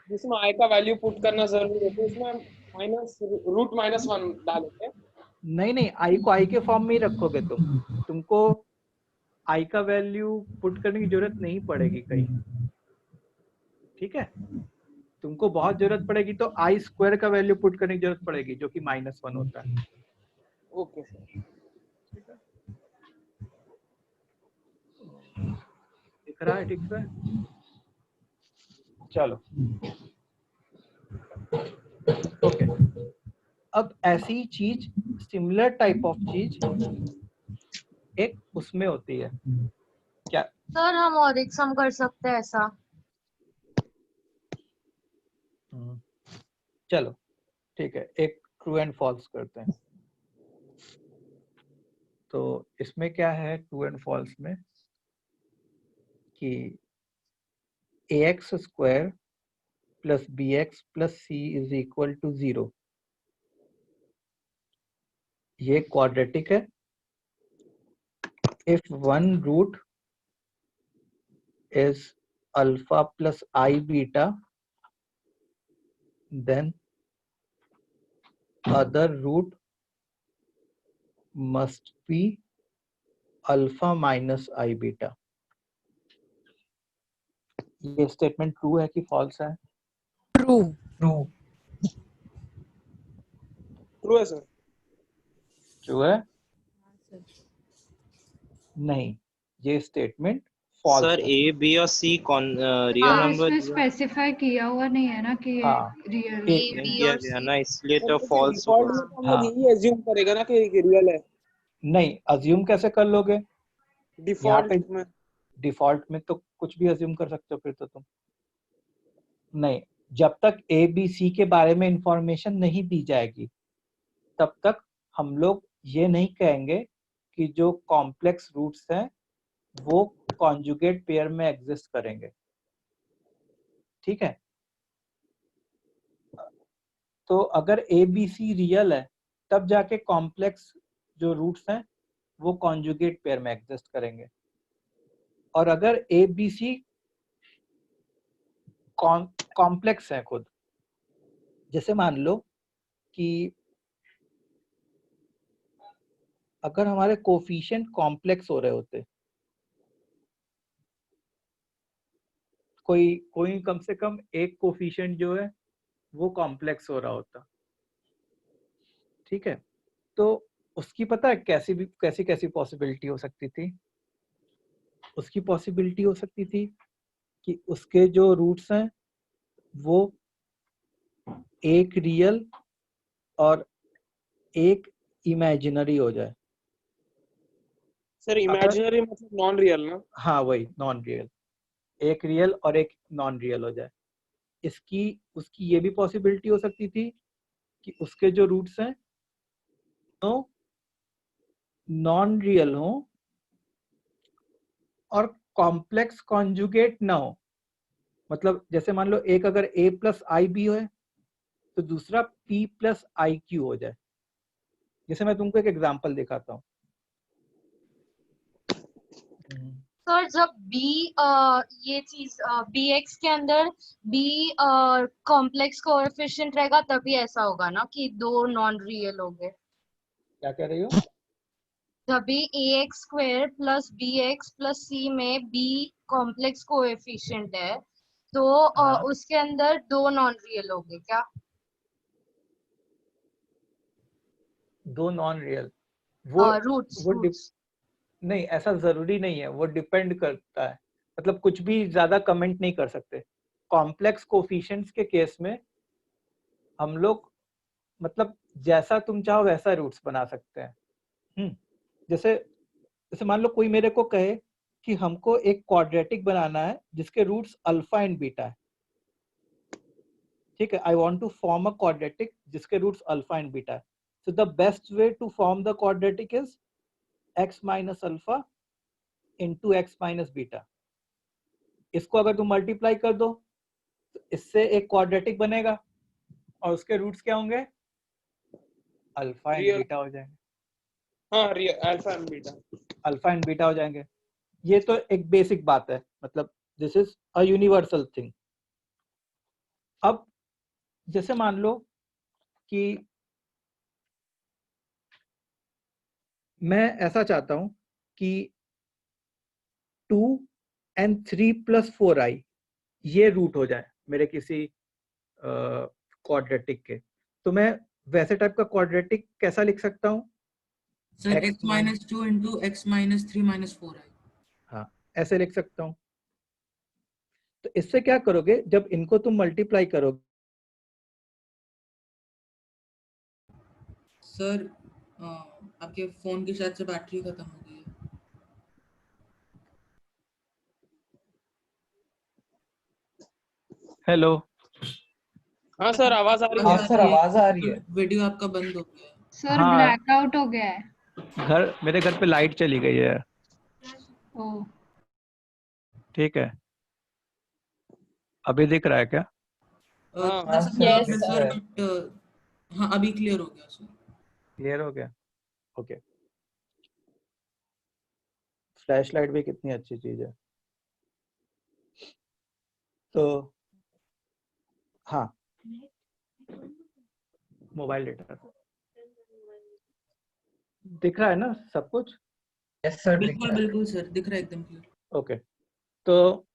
जिसमें आई का वैल्यू पुट करना जरूरी है तो उसमें √-1 डालोगे? नहीं, आई को आई के फॉर्म में ही रखोगे तुमको आई का वैल्यू पुट करने की जरूरत नहीं पड़ेगी कहीं, ठीक है। तुमको बहुत जरूरत पड़ेगी तो आई स्क्वायर का वैल्यू पुट करने की जरूरत पड़ेगी जो कि -1 होता है। Okay sir. दिख रहा है ठीक से? चलो ओके। अब ऐसी चीज, सिमिलर टाइप ऑफ चीज एक उसमें होती है क्या? सर हम और एक सम कर सकते हैं ऐसा? चलो ठीक है, एक ट्रू एंड फॉल्स करते हैं। तो इसमें क्या है ट्रू एंड फॉल्स में कि ax² + bx + c is equal to 0, ये क्वाड्रेटिक है। If one root is alpha plus I beta, then other root must be alpha minus I beta। ये स्टेटमेंट ट्रू है कि फॉल्स है? ट्रू। ट्रू है sir. True है? नहीं, ये स्टेटमेंट फॉल्स सर है। ए बी और सी कौन रियल हाँ, नंबर इसमें स्पेसिफाई किया हुआ नहीं है ना कि ये हाँ, रियल नहीं दिया गया ना, इसलिए तो फॉल्स डिफॉल्ट होगा। में तो हम लोग यही एज्यूम करेगा ना कि रियल है। नहीं, अज्यूम कैसे कर लोगे? यहाँ डिफॉल्ट पे में डिफॉल्ट में तो कुछ भी अज्यूम कर सकते हो फिर तो तुम। नहीं, जब तक ए बी सी के बारे में इंफॉर्मेशन नहीं दी जाएगी तब तक हम लोग ये नहीं कहेंगे कि जो कॉम्प्लेक्स रूट्स हैं वो कॉन्जुगेट पेयर में एग्जिस्ट करेंगे, ठीक है। तो अगर ए बी सी रियल है तब जाके कॉम्प्लेक्स जो रूट्स हैं वो कॉन्जुगेट पेयर में एग्जिस्ट करेंगे। और अगर ए बी सी कॉम्प्लेक्स है खुद, जैसे मान लो कि अगर हमारे कोफिशिएंट कॉम्प्लेक्स हो रहे होते, कोई कम से कम एक कोफिशिएंट जो है वो कॉम्प्लेक्स हो रहा होता, ठीक है। तो उसकी पता है कैसी पॉसिबिलिटी हो सकती थी? उसकी पॉसिबिलिटी हो सकती थी कि उसके जो रूट्स हैं वो एक रियल और एक इमेजिनरी हो जाए। सर इमेजिनरी मतलब नॉन रियल ना? हाँ वही, नॉन रियल। एक रियल और एक नॉन रियल हो जाए। उसकी ये भी पॉसिबिलिटी हो सकती थी कि उसके जो रूट्स हैं तो नॉन रियल हो और कॉम्प्लेक्स कॉन्जुगेट ना हो। मतलब जैसे मान लो एक अगर a + ib है तो दूसरा p + iq हो जाए। जैसे मैं तुमको एक एग्जांपल दिखाता हूँ। सर जब ये चीज bx के अंदर b कॉम्प्लेक्स कोएफिशिएंट रहेगा तभी ऐसा होगा ना कि दो नॉन रियल हो गए। क्या कह रही हो? जब भी ax square plus bx plus c में b कॉम्प्लेक्स कोएफिशिएंट है तो हाँ। उसके अंदर दो नॉन रियल हो गए क्या? दो नॉन रियल वो रूट्स नहीं, ऐसा जरूरी नहीं है, वो डिपेंड करता है, मतलब कुछ भी ज्यादा कमेंट नहीं कर सकते। कॉम्प्लेक्स कोफिशिएंट्स के केस में हम लोग मतलब जैसा तुम चाहो वैसा रूट्स बना सकते हैं। जैसे जैसे मान लो कोई मेरे को कहे कि हमको एक क्वाड्रेटिक बनाना है जिसके रूट्स अल्फा एंड बीटा है, ठीक है, I want to form a quadratic जिसके रूट्स अल्फा एंड बीटा है। So the best way to form the quadratic is x minus alpha into x minus beta. इसको अगर तुम मल्टीप्लाई कर दो तो इससे एक क्वाड्रेटिक बनेगा और उसके रूट्स क्या होंगे? अल्फा एंड बीटा हो जाएंगे। हाँ, alpha and beta, alpha and beta हो जाएंगे। ये तो एक बेसिक बात है, मतलब this is a universal thing. अब जैसे मान लो कि मैं ऐसा चाहता हूं कि 2 and 3 + 4i ये रूट हो जाए मेरे किसी क्वाड्रेटिक के, तो मैं वैसे टाइप का क्वाड्रेटिक कैसा लिख सकता हूँ? Sir x minus 2 into x minus 3 minus 4 है। हाँ, ऐसे लिख सकता हूँ। तो इससे क्या करोगे, जब इनको तुम मल्टीप्लाई करोगे। सर आपके फोन की शायद से बैटरी खत्म हो गई है। हेलो। हाँ सर, आवाज आ रही है। हाँ सर, आवाज आ रही है। वीडियो आपका बंद हो गया है। सर हाँ। ब्लैकआउट हो गया है। मेरे घर पे लाइट चली गई है। ओह ठीक है, अभी दिख रहा है क्या? थोड़ा सा Yes, वीक है sir. सर, बट हाँ अभी क्लियर हो गया सर। क्लियर हो गया? ओके। फ्लैश लाइट भी कितनी अच्छी चीज है। तो हाँ, मोबाइल डेटा दिख रहा है ना सब कुछ? यस सर, बिल्कुल बिल्कुल सर, दिख रहा है एकदम क्लियर। ओके। तो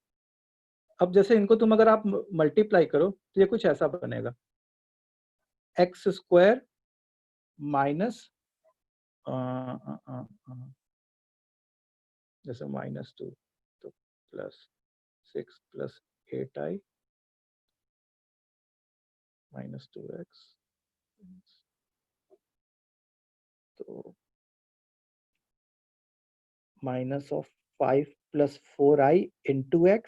अब जैसे इनको तुम अगर आप मल्टीप्लाई करो तो ये कुछ ऐसा बनेगा, एक्स स्क्वायर माइनस जैसे -2 तो +6 + 8i -2x, तो -5 + 4i into x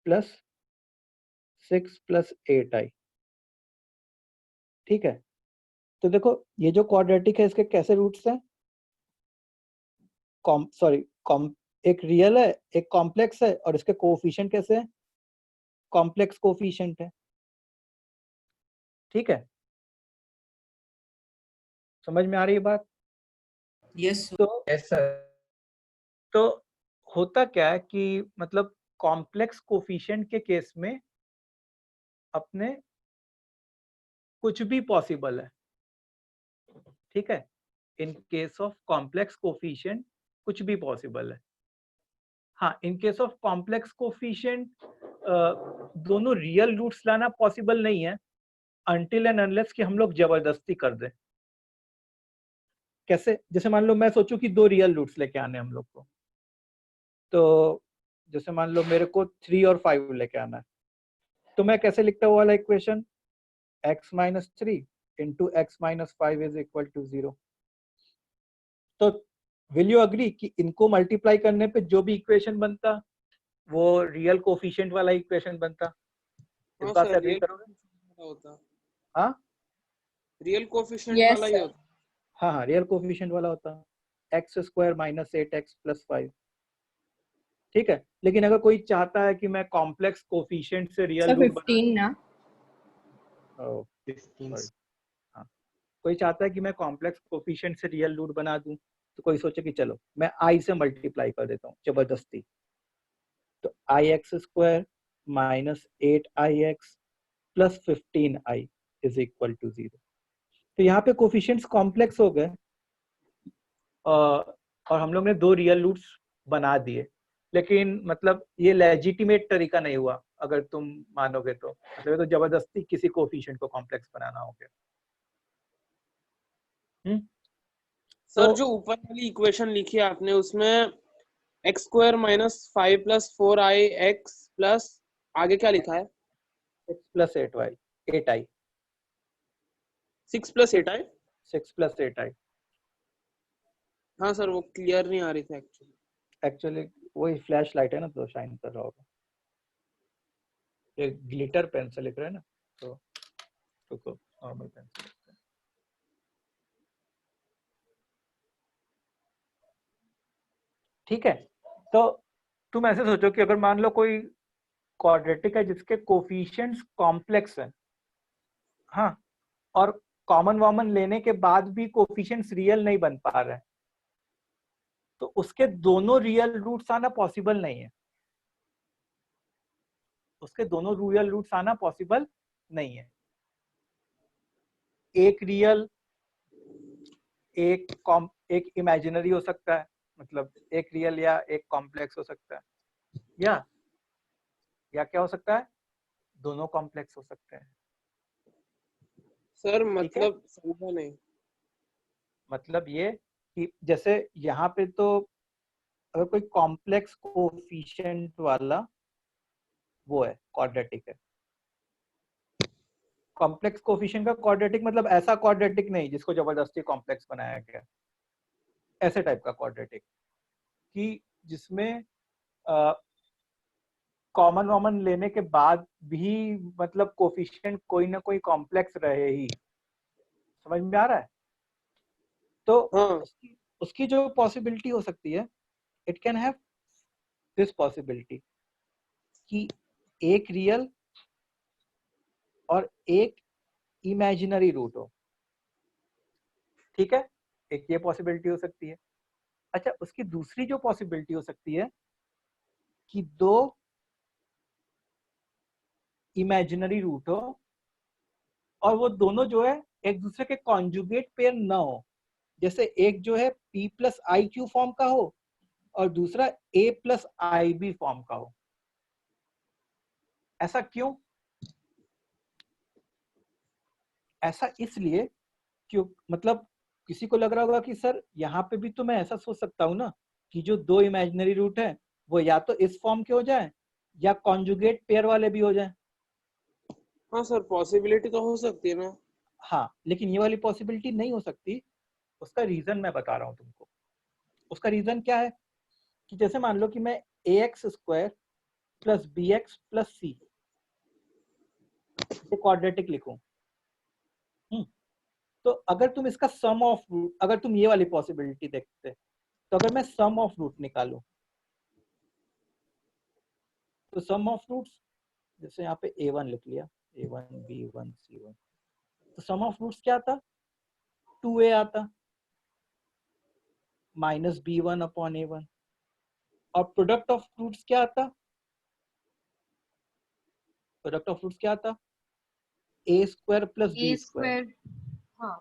+6 + 8i। ठीक है, तो देखो ये जो क्वाड्रेटिक है इसके कैसे रूट्स हैं? एक रियल है, एक कॉम्प्लेक्स है, और इसके कोएफिशिएंट कैसे हैं? कॉम्प्लेक्स कोएफिशिएंट है। ठीक है, समझ में आ रही है बात? यस तो यस सर। तो होता क्या है कि मतलब कॉम्प्लेक्स कोएफिशिएंट के केस में अपने कुछ भी पॉसिबल है। ठीक है, in case of complex coefficient कुछ भी पॉसिबल है। हाँ, in case of complex coefficient दोनों रियल रूट्स लाना पॉसिबल नहीं है अनटिल एंड अनलेस कि हम लोग जबरदस्ती कर दें। कैसे? जैसे मान लो मैं सोचूं कि दो रियल रूट्स लेके आने हम लोग को, तो जैसे मान लो मेरे को 3 और 5 लेके आना है, तो मैं कैसे लिखता हूँ वाला equation? x minus 3 into x minus 5 is equal to 0। तो विल यू अग्री कि इनको मल्टीप्लाई करने पे जो भी इक्वेशन बनता वो रियल कोफिशिएंट वाला इक्वेशन बनता? इस हाँ बात से सर, अग्री रियल करोगे? होता, हाँ रियल कोएफिशिएंट Yes, वाला ही sir. होता। हाँ हाँ, रियल कोफिशिएंट वाला होता, x² - 8x + 5। ठीक है, लेकिन अगर कोई चाहता है कि मैं कॉम्प्लेक्स कोफिशिएंट से रियल So रूट बना, 15 ना? सॉरी, हाँ, कोई चाहता है कि मैं कॉम्प्लेक्स कोफिशिएंट से रियल रूट बना दूं, तो कोई सोचे कि चलो मैं i से मल्टीप्लाई कर देता हूँ जबरदस्ती, तो ix² minus 8ix plus 15i is equal to 0। तो यहाँ पे कोफिशिएंट्स कॉम्प्लेक्स हो गए और हम लोग ने 2 रियल रूट्स बना दिए, लेकिन मतलब ये लेजिटिमेट तरीका नहीं हुआ अगर तुम मानोगे तो, मतलब तो जबरदस्ती किसी कोफिशिएंट को कॉम्प्लेक्स बनाना हो गया। सर तो जो ऊपर वाली इक्वेशन लिखी है आपने उसमें x² minus 5 plus 4ix plus आगे क्या लिखा है? 6 plus 8i 6 plus 8i। 6 plus 8i हाँ सर वो क्लियर नहीं आ रही थी एक्चुअली वही फ्लैश लाइट है ना, तो शाइन कर रहा होगा। ये ग्लिटर पेन से लिख रहे हैं ना, तो नॉर्मल पेन से लिखते हैं। ठीक है, तो तुम ऐसे सोचो कि अगर मान लो कोई क्वाड्रेटिक है जिसके कोफिशिएंट्स कॉम्प्लेक्स है, हाँ, और कॉमन वॉमन लेने के बाद भी कोफिशिएंट्स रियल नहीं बन पा रहे हैं, तो उसके दोनों रियल रूट्स आना पॉसिबल नहीं है। उसके दोनों रियल रूट्स आना पॉसिबल नहीं है। एक रियल एक इमेजिनरी हो सकता है, मतलब एक रियल या एक कॉम्प्लेक्स हो सकता है, या क्या हो सकता है, दोनों कॉम्प्लेक्स हो सकते हैं। सर मतलब समझा नहीं। मतलब ये कि जैसे यहाँ पे तो अगर कोई कॉम्प्लेक्स कोफिशिएंट वाला वो है क्वाड्रेटिक है, कॉम्प्लेक्स कोफिशिएंट का क्वाड्रेटिक मतलब ऐसा क्वाड्रेटिक नहीं जिसको जबरदस्ती कॉम्प्लेक्स बनाया गया, ऐसे टाइप का क्वाड्रेटिक कि जिसमें कॉमन वॉमन लेने के बाद भी मतलब कोफिशिएंट कोई ना कोई कॉम्प्लेक्स रहे ही। समझ में आ रहा है? तो उसकी जो पॉसिबिलिटी हो सकती है, it can have this possibility कि एक रियल और एक इमेजिनरी रूट हो। ठीक है, एक ये पॉसिबिलिटी हो सकती है। अच्छा, उसकी दूसरी जो पॉसिबिलिटी हो सकती है कि 2 इमेजिनरी रूट हो और वो दोनों जो है एक दूसरे के कॉन्जुगेट पेयर ना हो। जैसे एक जो है p plus i q form का हो और दूसरा a plus i b form का हो। ऐसा क्यों? ऐसा इसलिए क्यों, मतलब किसी को लग रहा होगा कि सर यहाँ पे भी तो मैं ऐसा सोच सकता हूँ ना कि जो 2 इमेजिनरी रूट है वो या तो इस फॉर्म के हो जाए या कॉन्जुगेट पेयर वाले भी हो जाए। हाँ सर पॉसिबिलिटी तो हो सकती है ना। हाँ, लेकिन ये वाली पॉसिबिलिटी नहीं हो सकती। उसका रीजन मैं बता रहा हूँ तुमको। उसका रीजन क्या है कि जैसे मान लो कि मैं ax² plus bx plus c quadratic लिखूं, तो अगर तुम इसका सम ऑफ रूट, अगर तुम ये वाली पॉसिबिलिटी देखते तो अगर मैं सम ऑफ रूट निकालूं, तो सम ऑफ रूट्स जैसे यहाँ पे a1 लिख लिया, a1 b1 c1, तो सम ऑफ रूट्स क्या आता, 2a आता माइनस b1 अपॉन a1, और प्रोडक्ट ऑफ रूट्स क्या आता, प्रोडक्ट ऑफ रूट्स क्या आता, a² प्लस b², हाँ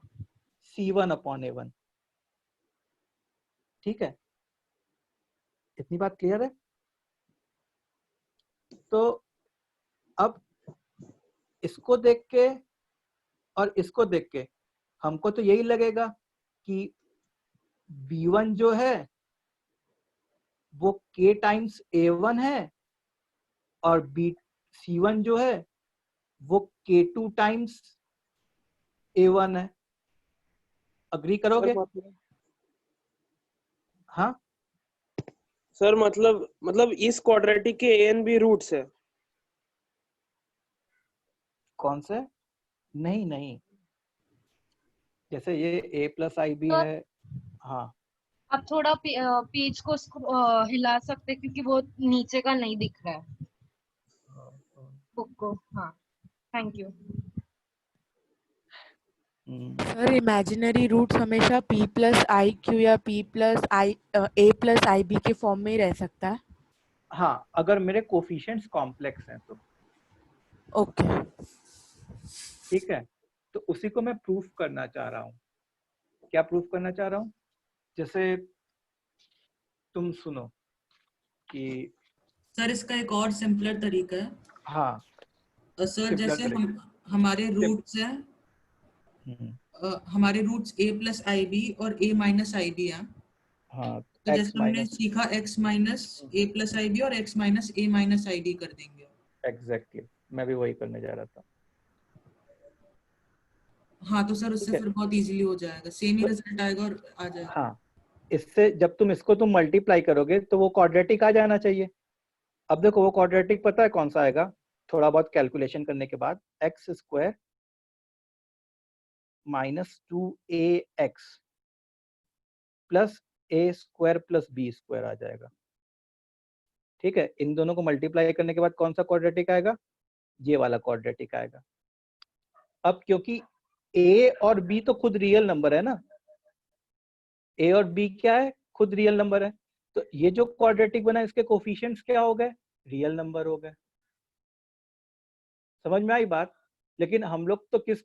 c1 अपॉन a1। ठीक है, इतनी बात क्लियर है? तो अब इसको देख के और इसको देख के हमको तो यही लगेगा कि b1 जो है वो k टाइम्स a1 है और c1 जो है वो k2 टाइम्स a1 है। अग्री करोगे? हाँ सर मतलब इस क्वाड्रेटिक के a एंड b रूट्स है। कौन से? नहीं, जैसे ये a प्लस आई बी है। हाँ, आप थोड़ा पेज को हिला सकते क्योंकि वो नीचे का नहीं दिख रहा है बुक को। हाँ thank you. Sir imaginary roots हमेशा p प्लस आई क्यू या p plus i a plus i b के फॉर्म में ही रह सकता है। हाँ, अगर मेरे कोफिशिएंट्स कॉम्प्लेक्स हैं तो। ओके ठीक है, तो उसी को मैं प्रूफ करना चाह रहा हूँ। क्या प्रूफ करना चाह रहा हूँ? जैसे तुम सुनो कि सर इसका एक और सिंपलर तरीका है। हाँ, सर सिंपलर जैसे तरीका। हमारे रूट्स हैं, हमारे roots a plus i b और a माइनस आई बी हैं। हाँ, तो x जैसे हमने सीखा x minus a plus i b और x minus a minus i d कर देंगे। एग्जैक्टली, मैं भी वही करने जा रहा था। हाँ, तो सर उससे ठीक है। फिर बहुत इजीली हो जाएगा, सेम ही तो रिजल्ट आएगा और आ जाएगा। हाँ, इससे जब तुम इसको तुम मल्टीप्लाई करोगे तो वो क्वाड्रेटिक आ जाना चाहिए। अब देखो वो क्वाड्रेटिक पता है कौन सा आएगा? थोड़ा बहुत कैलकुलेशन करने के बाद x square minus 2ax plus a square plus b square आ जाएगा। ठीक है, इन दोनों को मल्टीप्लाई करने के बाद कौन सा क्वाड्रेटिक आएगा? ये वाला क्वाड्रेटिक आएगा। अब क्योंकि a और b तो खुद रियल नंबर है ना, a और b क्या है? खुद रियल नंबर है। तो ये जो क्वाड्रेटिक बना इसके कोफिशिएंट्स क्या हो गए? रियल नंबर हो गए। समझ में आई बात? लेकिन हम लोग तो किस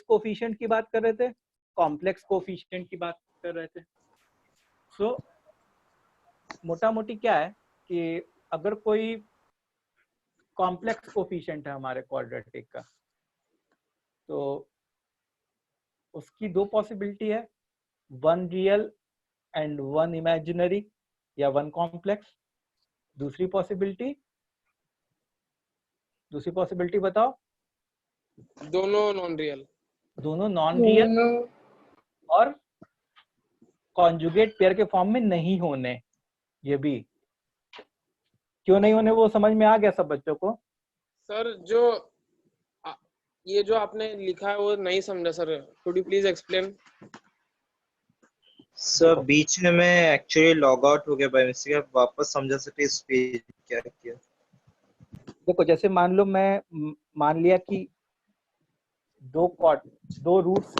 कोफिशिएंट की बात कर रहे थे? कॉम्प्लेक्स कोफिशिएंट की बात कर रहे थे। सो मोटा मोटी क्या है कि अगर कोई कॉम्प्लेक्स कोफिशिएंट है हमारे क्वाड्रेटिक का, तो उसकी दो पॉसिबिलिटी है, one real and one imaginary या वन कॉम्प्लेक्स। दूसरी पॉसिबिलिटी बताओ। दोनों नॉन रियल। दोनों नॉन रियल और कॉन्जुगेट पेयर के फॉर्म में नहीं होने। ये भी क्यों नहीं होने वो समझ में आ गया सब बच्चों को? सर ये जो आपने लिखा है वो नहीं समझा sir, could you please explain? Sir बीच में मैं एक्चुअली लॉग आउट हो गया बाय मिस्टेक, आप वापस समझा सकते इस पेज क्या किया? देखो जैसे मान लो मैं मान लिया कि दो roots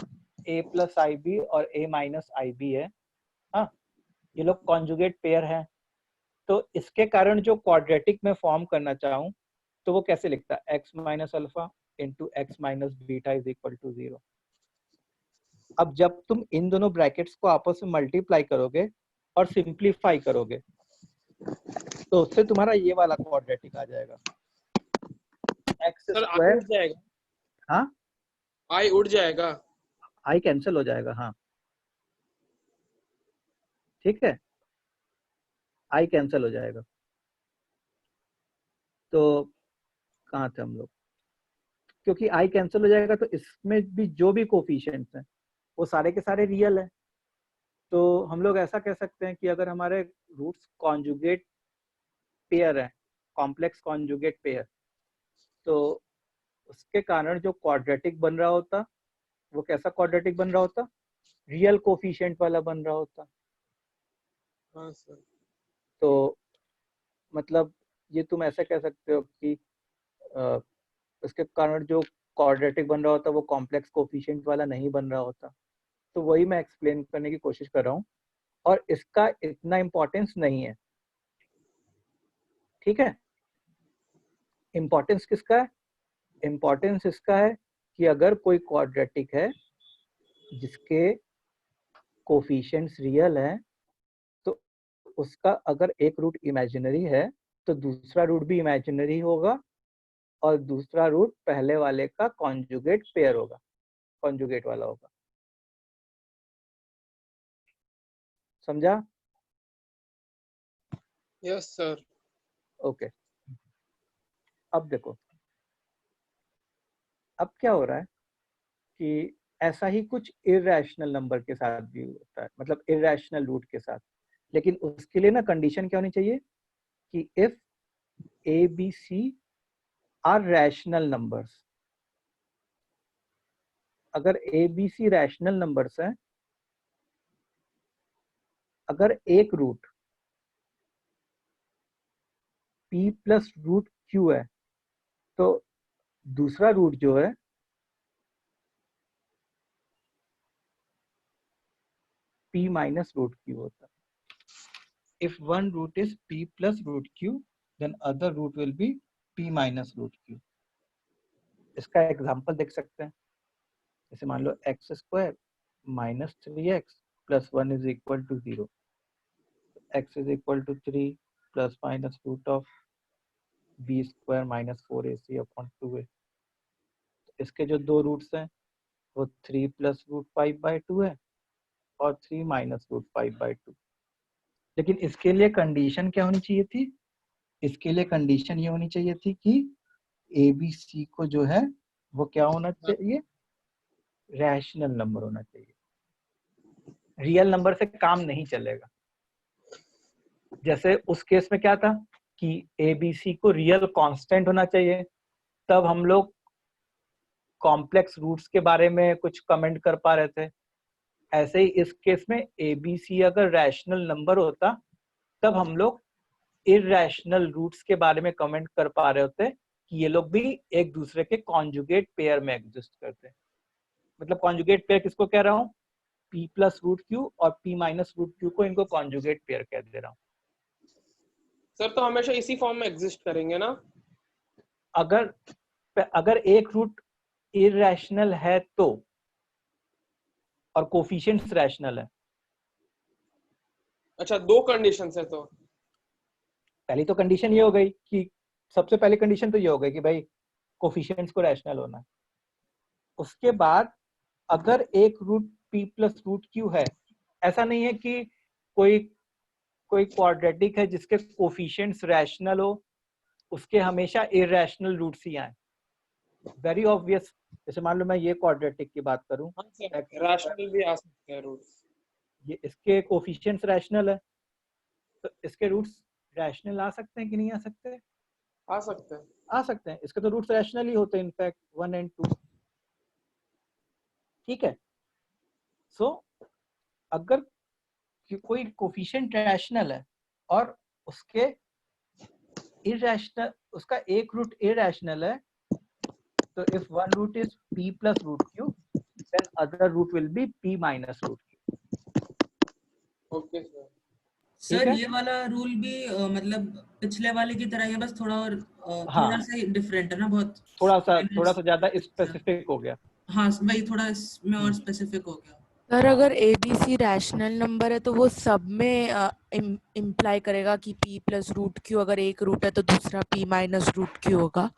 a plus i b और a माइनस आई बी है। हाँ, ये लोग कॉन्जुगेट पेयर है। तो इसके कारण जो क्वाड्रेटिक में फॉर्म करना चाहूँ तो वो कैसे लिखता है? x minus alpha into x minus beta is equal to 0। अब जब तुम इन दोनों ब्रैकेट्स को आपस में मल्टीप्लाई करोगे और सिंप्लीफाई करोगे तो उससे तुम्हारा ये वाला क्वाड्रेटिक आ जाएगा, एक्स सर आई स्क्वायर। उड़ जाएगा। हाँ, आई उड़ जाएगा। आई कैंसिल हो जाएगा। हाँ ठीक है, आई कैंसिल हो जाएगा। तो कहाँ थे हम लोग? क्योंकि आई कैंसिल हो जाएगा तो इसमें भी जो भी कोफिशिएंट्स हैं वो सारे के सारे रियल है। तो हम लोग ऐसा कह सकते हैं कि अगर हमारे रूट्स कॉन्जुगेट पेयर है, कॉम्प्लेक्स कॉन्जुगेट पेयर, तो उसके कारण जो क्वाड्रेटिक बन रहा होता वो कैसा क्वाड्रेटिक बन रहा होता? रियल कोफिशिएंट वाला बन रहा होता। हाँ सर। तो मतलब ये तुम ऐसा कह सकते हो कि इसके कारण जो क्वाड्रेटिक बन रहा होता वो कॉम्प्लेक्स कोफिशिएंट वाला नहीं बन रहा होता। तो वही मैं एक्सप्लेन करने की कोशिश कर रहा हूँ और इसका इतना इम्पोर्टेंस नहीं है। ठीक है, इम्पोर्टेंस किसका है? इम्पोर्टेंस इसका है कि अगर कोई क्वाड्रेटिक है जिसके कोफिशिएंट्स रियल हैं तो उसका अगर एक रूट इमेजिनरी है तो दूसरा रूट भी इमेजिनरी होगा और दूसरा रूट पहले वाले का कॉन्जुगेट पेयर होगा, कॉन्जुगेट वाला होगा। समझा? Yes sir. ओके, अब देखो अब क्या हो रहा है कि ऐसा ही कुछ इरैशनल नंबर के साथ भी होता है, मतलब इरैशनल रूट के साथ। लेकिन उसके लिए ना कंडीशन क्या होनी चाहिए कि if a b c are rational numbers. अगर a b c rational numbers हैं, अगर एक root p plus root q है तो दूसरा रूट जो है p minus root q होता है. If one root is p plus root q, then other root will be p minus root q. इसका एग्जांपल देख सकते हैं. जैसे मान लो x square minus 3x plus 1 is equal to 0. x is equal to 3 plus minus root of b square minus 4ac upon 2a. इसके जो दो रूट्स हैं वो 3 प्लस रूट 5/2 है और 3 माइनस रूट 5/2. लेकिन इसके लिए कंडीशन क्या होनी चाहिए थी? इसके लिए कंडीशन ये होनी चाहिए थी कि ABC को जो है वो क्या होना चाहिए? रैशनल नंबर होना चाहिए. रियल नंबर से काम नहीं चलेगा. जैसे उस केस में क्या था कि ABC को रियल कांस्टेंट होना चाहिए, तब हम लोग कॉम्प्लेक्स रूट्स के बारे में कुछ कमेंट कर पा रहे थे. ऐसे ही इस केस में ABC अगर रैशनल नंबर होता तब हम लोग इरैशनल रूट्स के बारे में कमेंट कर पा रहे होते कि ये लोग भी एक दूसरे के कॉन्जुगेट पेयर में एग्जिस्ट करते हैं. मतलब कॉन्जुगेट पेयर किसको कह रहा हूँ? p प्लस रूट क्यू और p माइनस रूट क्यू को इनको कॉन्जुगेट पेयर कह दे रहा हूँ. सर तो हमेशा इसी फॉर्म में एग्जिस्ट करेंगे ना? अगर एक रूट इरैशनल है तो, और कोफिशिएंट्स रैशनल है. अच्छा, दो कंडीशंस है तो. पहली तो कंडीशन ये हो गई कि सबसे पहली कंडीशन तो ये हो गई कि भाई कोफिशिएंट्स को रैशनल होना है. उसके बाद अगर एक root p plus root q है, ऐसा नहीं है कि कोई क्वाड्रेटिक है जिसके कोफिशिएंट्स रैशनल हो, उसके हमेशा इरैशनल रूट्स ही आए. Very obvious. जैसे मान लो मैं ये क्वाड्रेटिक की बात करूं, रैशनल भी आ सकते हैं रूट्स. ये इसके कोफिशिएंट्स रैशनल है तो इसके रूट्स रैशनल आ सकते हैं कि नहीं आ सकते? आ सकते हैं. आ सकते हैं. इसके तो रूट्स रैशनल ही होते हैं इनफैक्ट 1 और 2. ठीक है. सो अगर कोई कोफिशिएंट रैशनल है और उसके इरैशनल, उसका एक रूट इरैशनल है, तो if one root is p plus root q then other root will be p minus root q. Okay sir. Sir ये वाला रूल भी मतलब पिछले वाले की तरह ही है, बस थोड़ा और थोड़ा सा डिफरेंट है ना, बहुत थोड़ा सा ज्यादा स्पेसिफिक हो गया. हाँ वही थोड़ा इसमें और स्पेसिफिक हो गया. सर अगर ABC रैशनल नंबर है तो वो सब में इम्प्लाई करेगा कि p प्लस रूट क्यू, अगर एक रूट है तो दूसरा p माइनस रूट क्यू होगा.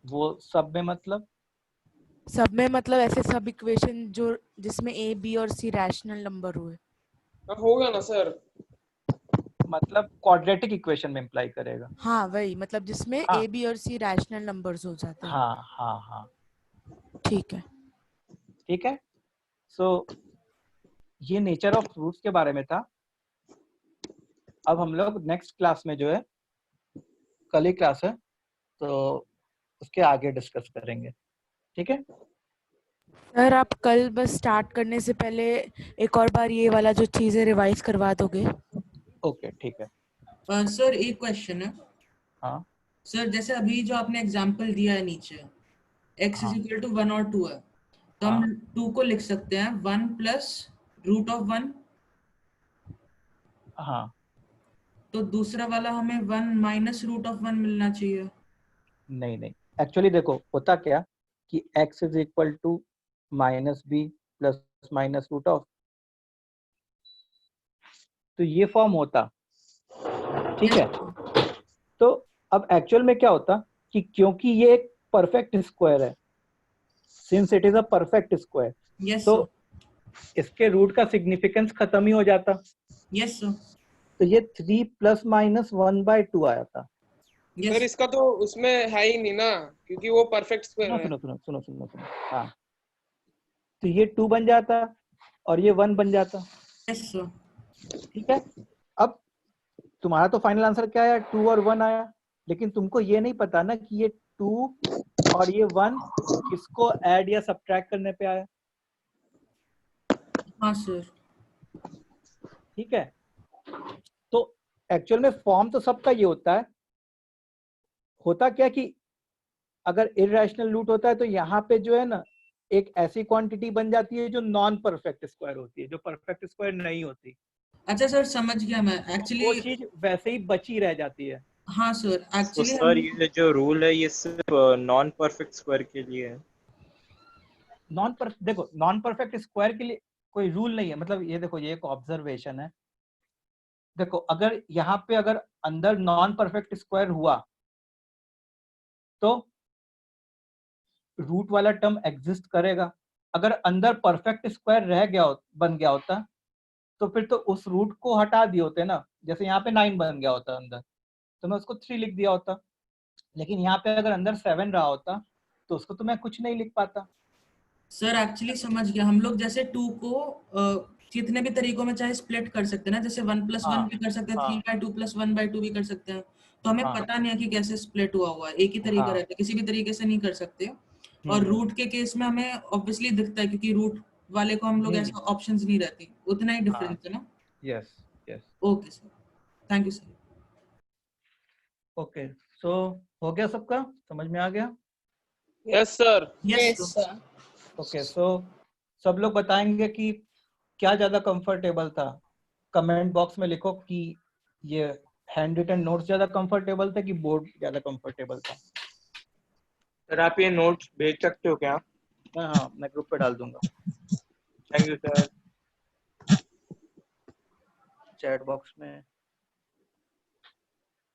वो सब में मतलब? सब में मतलब ऐसे सब इक्वेशन जो जिसमें A, B और C रैशनल नंबर हुए. हो गया ना सर? मतलब क्वाड्रेटिक इक्वेशन में इम्प्लाई करेगा. हाँ वही, मतलब जिसमें A, B और C रैशनल नंबर्स हो जाते हैं. हाँ. ठीक है. सो ये नेचर ऑफ रूट्स के बारे में था. अब हम लोग नेक्स्ट क्लास में जो है, कल ही क्लास है, तो उसके आगे डिस्कस करेंगे. ठीक है सर आप कल बस स्टार्ट करने से पहले एक और बार ये वाला जो चीजें रिवाइज करवा दोगे? ओके ठीक है. सर एक क्वेश्चन है. हाँ सर जैसे अभी जो आपने एग्जांपल दिया है नीचे x इज इक्वल टू 1 और 2 है, तो हम 2 को लिख सकते हैं 1 प्लस रूट ऑफ 1. हाँ. तो दूसरा वाला हमें 1 माइनस रूट ऑफ 1 मिलना चाहिए. नहीं, एक्चुअली देखो होता क्या कि x is equal to minus b plus minus root of, तो ये फॉर्म होता. ठीक है. तो अब एक्चुअल में क्या होता कि क्योंकि ये एक परफेक्ट स्क्वायर है, since it is a perfect square, तो इसके रूट का सिग्निफिकेंस खत्म ही हो जाता. Yes sir. तो ये 3 प्लस माइनस 1/2 आया था. सर इसका तो उसमें है ही नहीं ना, क्योंकि वो परफेक्ट स्क्वायर है. सुनो. हाँ, तो ये 2 बन जाता और ये 1 बन जाता. Yes sir. ठीक है. अब तुम्हारा तो फाइनल आंसर क्या आया? 2 और 1 आया. लेकिन तुमको ये नहीं पता ना कि ये 2 और ये 1 किसको ऐड या सब्ट्रैक्ट करने पे आया. हाँ सर. ठीक है. तो एक्चुअल में फॉर्म तो सबका ये होता है. होता क्या कि अगर इरैशनल रूट होता है तो यहाँ पे जो है ना एक ऐसी क्वांटिटी बन जाती है जो नॉन परफेक्ट स्क्वायर होती है, जो परफेक्ट स्क्वायर नहीं होती। अच्छा सर समझ गया मैं वो एक्चुअली। चीज वैसे ही बची रह जाती है। हाँ सर तो एक्चुअली सर ये जो रूल है ये सिर्फ नॉन परफेक्ट स्क्वायर के लिए है? देखो नॉन परफेक्ट स्क्वायर के लिए कोई रूल नहीं है, मतलब ये देखो ये एक ऑब्जर्वेशन है। देखो अगर यहाँ पे अगर अंदर नॉन परफेक्ट स्क्वायर हुआ तो रूट वाला टर्म एग्जिस्ट करेगा। अगर अंदर परफेक्ट स्क्वायर रह गया बन गया होता तो फिर तो उस रूट को हटा दिए होते ना। जैसे यहाँ पे 9 बन गया होता अंदर तो मैं उसको 3 लिख दिया होता, लेकिन यहाँ पे अगर अंदर 7 रहा होता तो उसको तो मैं कुछ नहीं लिख पाता। सर एक्चुअली समझ गया। हम लोग जैसे 2 को कितने भी तरीकों में चाहे स्प्लिट कर सकते हैं ना, जैसे 1 + 1 भी कर सकते हैं, 3/2 + 1/2 भी कर सकते हैं। तो हमें पता नहीं है कि कैसे स्प्लिट हुआ है, एक ही तरीका रहता है, किसी भी तरीके से नहीं कर सकते। और रूट के केस में हमें ऑब्वियसली दिखता है क्योंकि रूट वाले को हम लोग ऐसा ऑप्शंस नहीं रहती, उतना ही डिफरेंस है ना। Yes yes okay sir, thank you sir. Okay so हो गया, सबका समझ में आ गया? Yes sir. Yes sir. Okay so सब लोग बताएंगे कि क्या ज्यादा कंफर्टेबल था। कमेंट बॉक्स में लिखो कि ये हैंड रिटन नोट्स ज्यादा कंफर्टेबल था कि बोर्ड ज्यादा कंफर्टेबल था। सर आप ये नोट्स भेज सकते हो क्या? हाँ मैं ग्रुप पे डाल दूंगा। Thank you sir. Chat box में